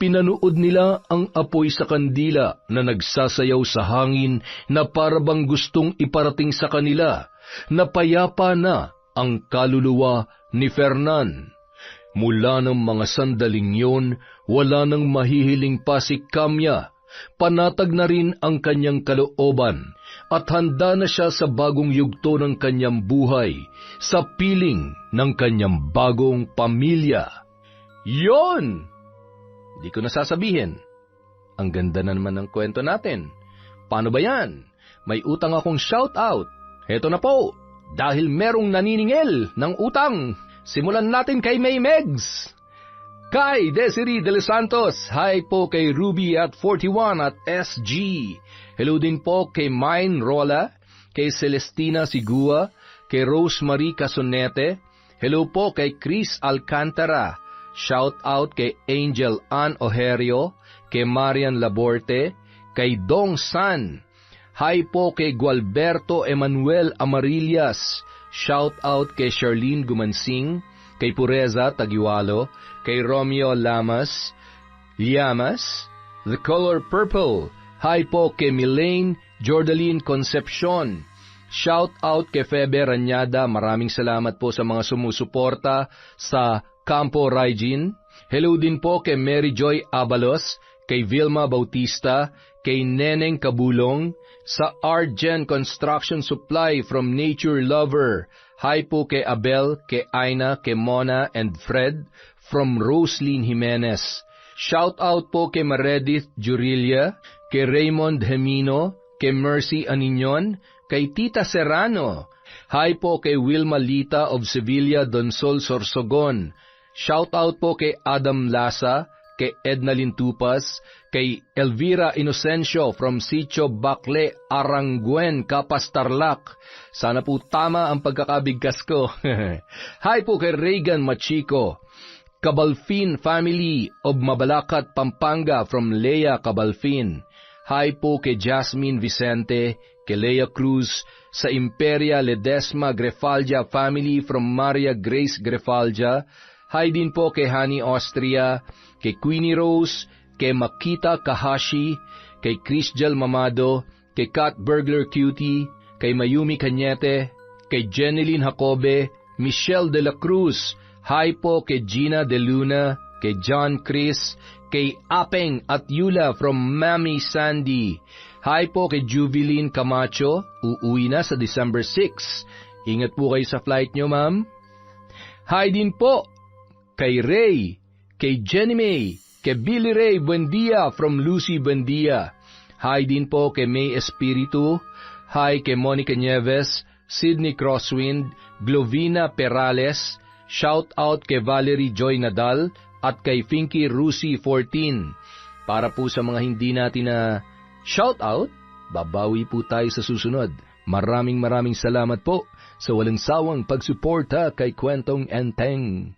Pinanood nila ang apoy sa kandila na nagsasayaw sa hangin na parabang gustong iparating sa kanila na payapa na ang kaluluwa ni Fernan. Mula ng mga sandaling yon, wala nang mahihiling pa si Kamya. Panatag na rin ang kanyang kalooban at handa na siya sa bagong yugto ng kanyang buhay, sa piling ng kanyang bagong pamilya. Yon! Di ko nasasabihin. Ang ganda na naman ng kwento natin. Paano ba yan? May utang akong shout-out. Heto na po, dahil merong naniningil ng utang. Simulan natin kay May Megs. Kay Desiree de los Santos, hi po kay Ruby at 41 at SG. Hello din po kay Mine Rola, kay Celestina Sigua, kay Rosemary Casonete. Hello po kay Chris Alcantara. Shout out kay Angel Ann Ojerio, kay Marian Laborte, kay Dong San. Hi po kay Gualberto Emanuel Amarillas. Shout out kay Charlene Gumansing, kay Pureza Tagiwalo, kay Romeo Llamas, The Color Purple. Hi po kay Milaine Jordaline Concepcion. Shout out kay Febe Ranyada. Maraming salamat po sa mga sumusuporta sa Campo Raijin. Hello din po kay Mary Joy Abalos, kay Vilma Bautista, kay Neneng Kabulong, sa Argen Construction Supply from Nature Lover. Hi po kay Abel, kay Aina, kay Mona and Fred from Roslyn Jimenez. Shout out po kay Meredith Jurilia, kay Raymond Hemino, kay Mercy Aninion, kay Tita Serrano. Hi po kay Wilma Lita of Sevilla Donsol Sorsogon. Shout out po kay Adam Lasa, kay Edna Lintupas, kay Elvira Inocencio from Sitio Bacle, Aranguen, Capas, Tarlac. Sana po tama ang pagkakabigkas ko. Hi po kay Regan Machico, Cabalfin family of Mabalacat, Pampanga from Lea Cabalfin. Hi po kay Jasmine Vicente, kay Lea Cruz, sa Imperia Ledesma Grefaldia family from Maria Grace Grefaldia. Hi din po kay Honey Austria, kay Queenie Rose, kay Makita Kahashi, kay Chrisjel Mamado, kay Kat Burglar Cutie, kay Mayumi Cañete, kay Jeneline Jacobe, Michelle de la Cruz. Hi po kay Gina de Luna, kay John Chris, kay Apeng at Yula from Mami Sandy. Hi po kay Juveline Camacho, uuwi na sa December 6. Ingat po kayo sa flight nyo, ma'am. Hi din po kay Ray, kay Jenny May, kay Billy Ray Buendia from Lucy Buendia. Hi din po kay May Espiritu. Hi kay Monica Nieves, Sydney Crosswind, Glovina Perales. Shout out kay Valerie Joy Nadal at kay Finky Rusi 14. Para po sa mga hindi natin na shout out, babawi po tayo sa susunod. Maraming salamat po sa walang sawang pagsuporta kay Kwentong Enteng.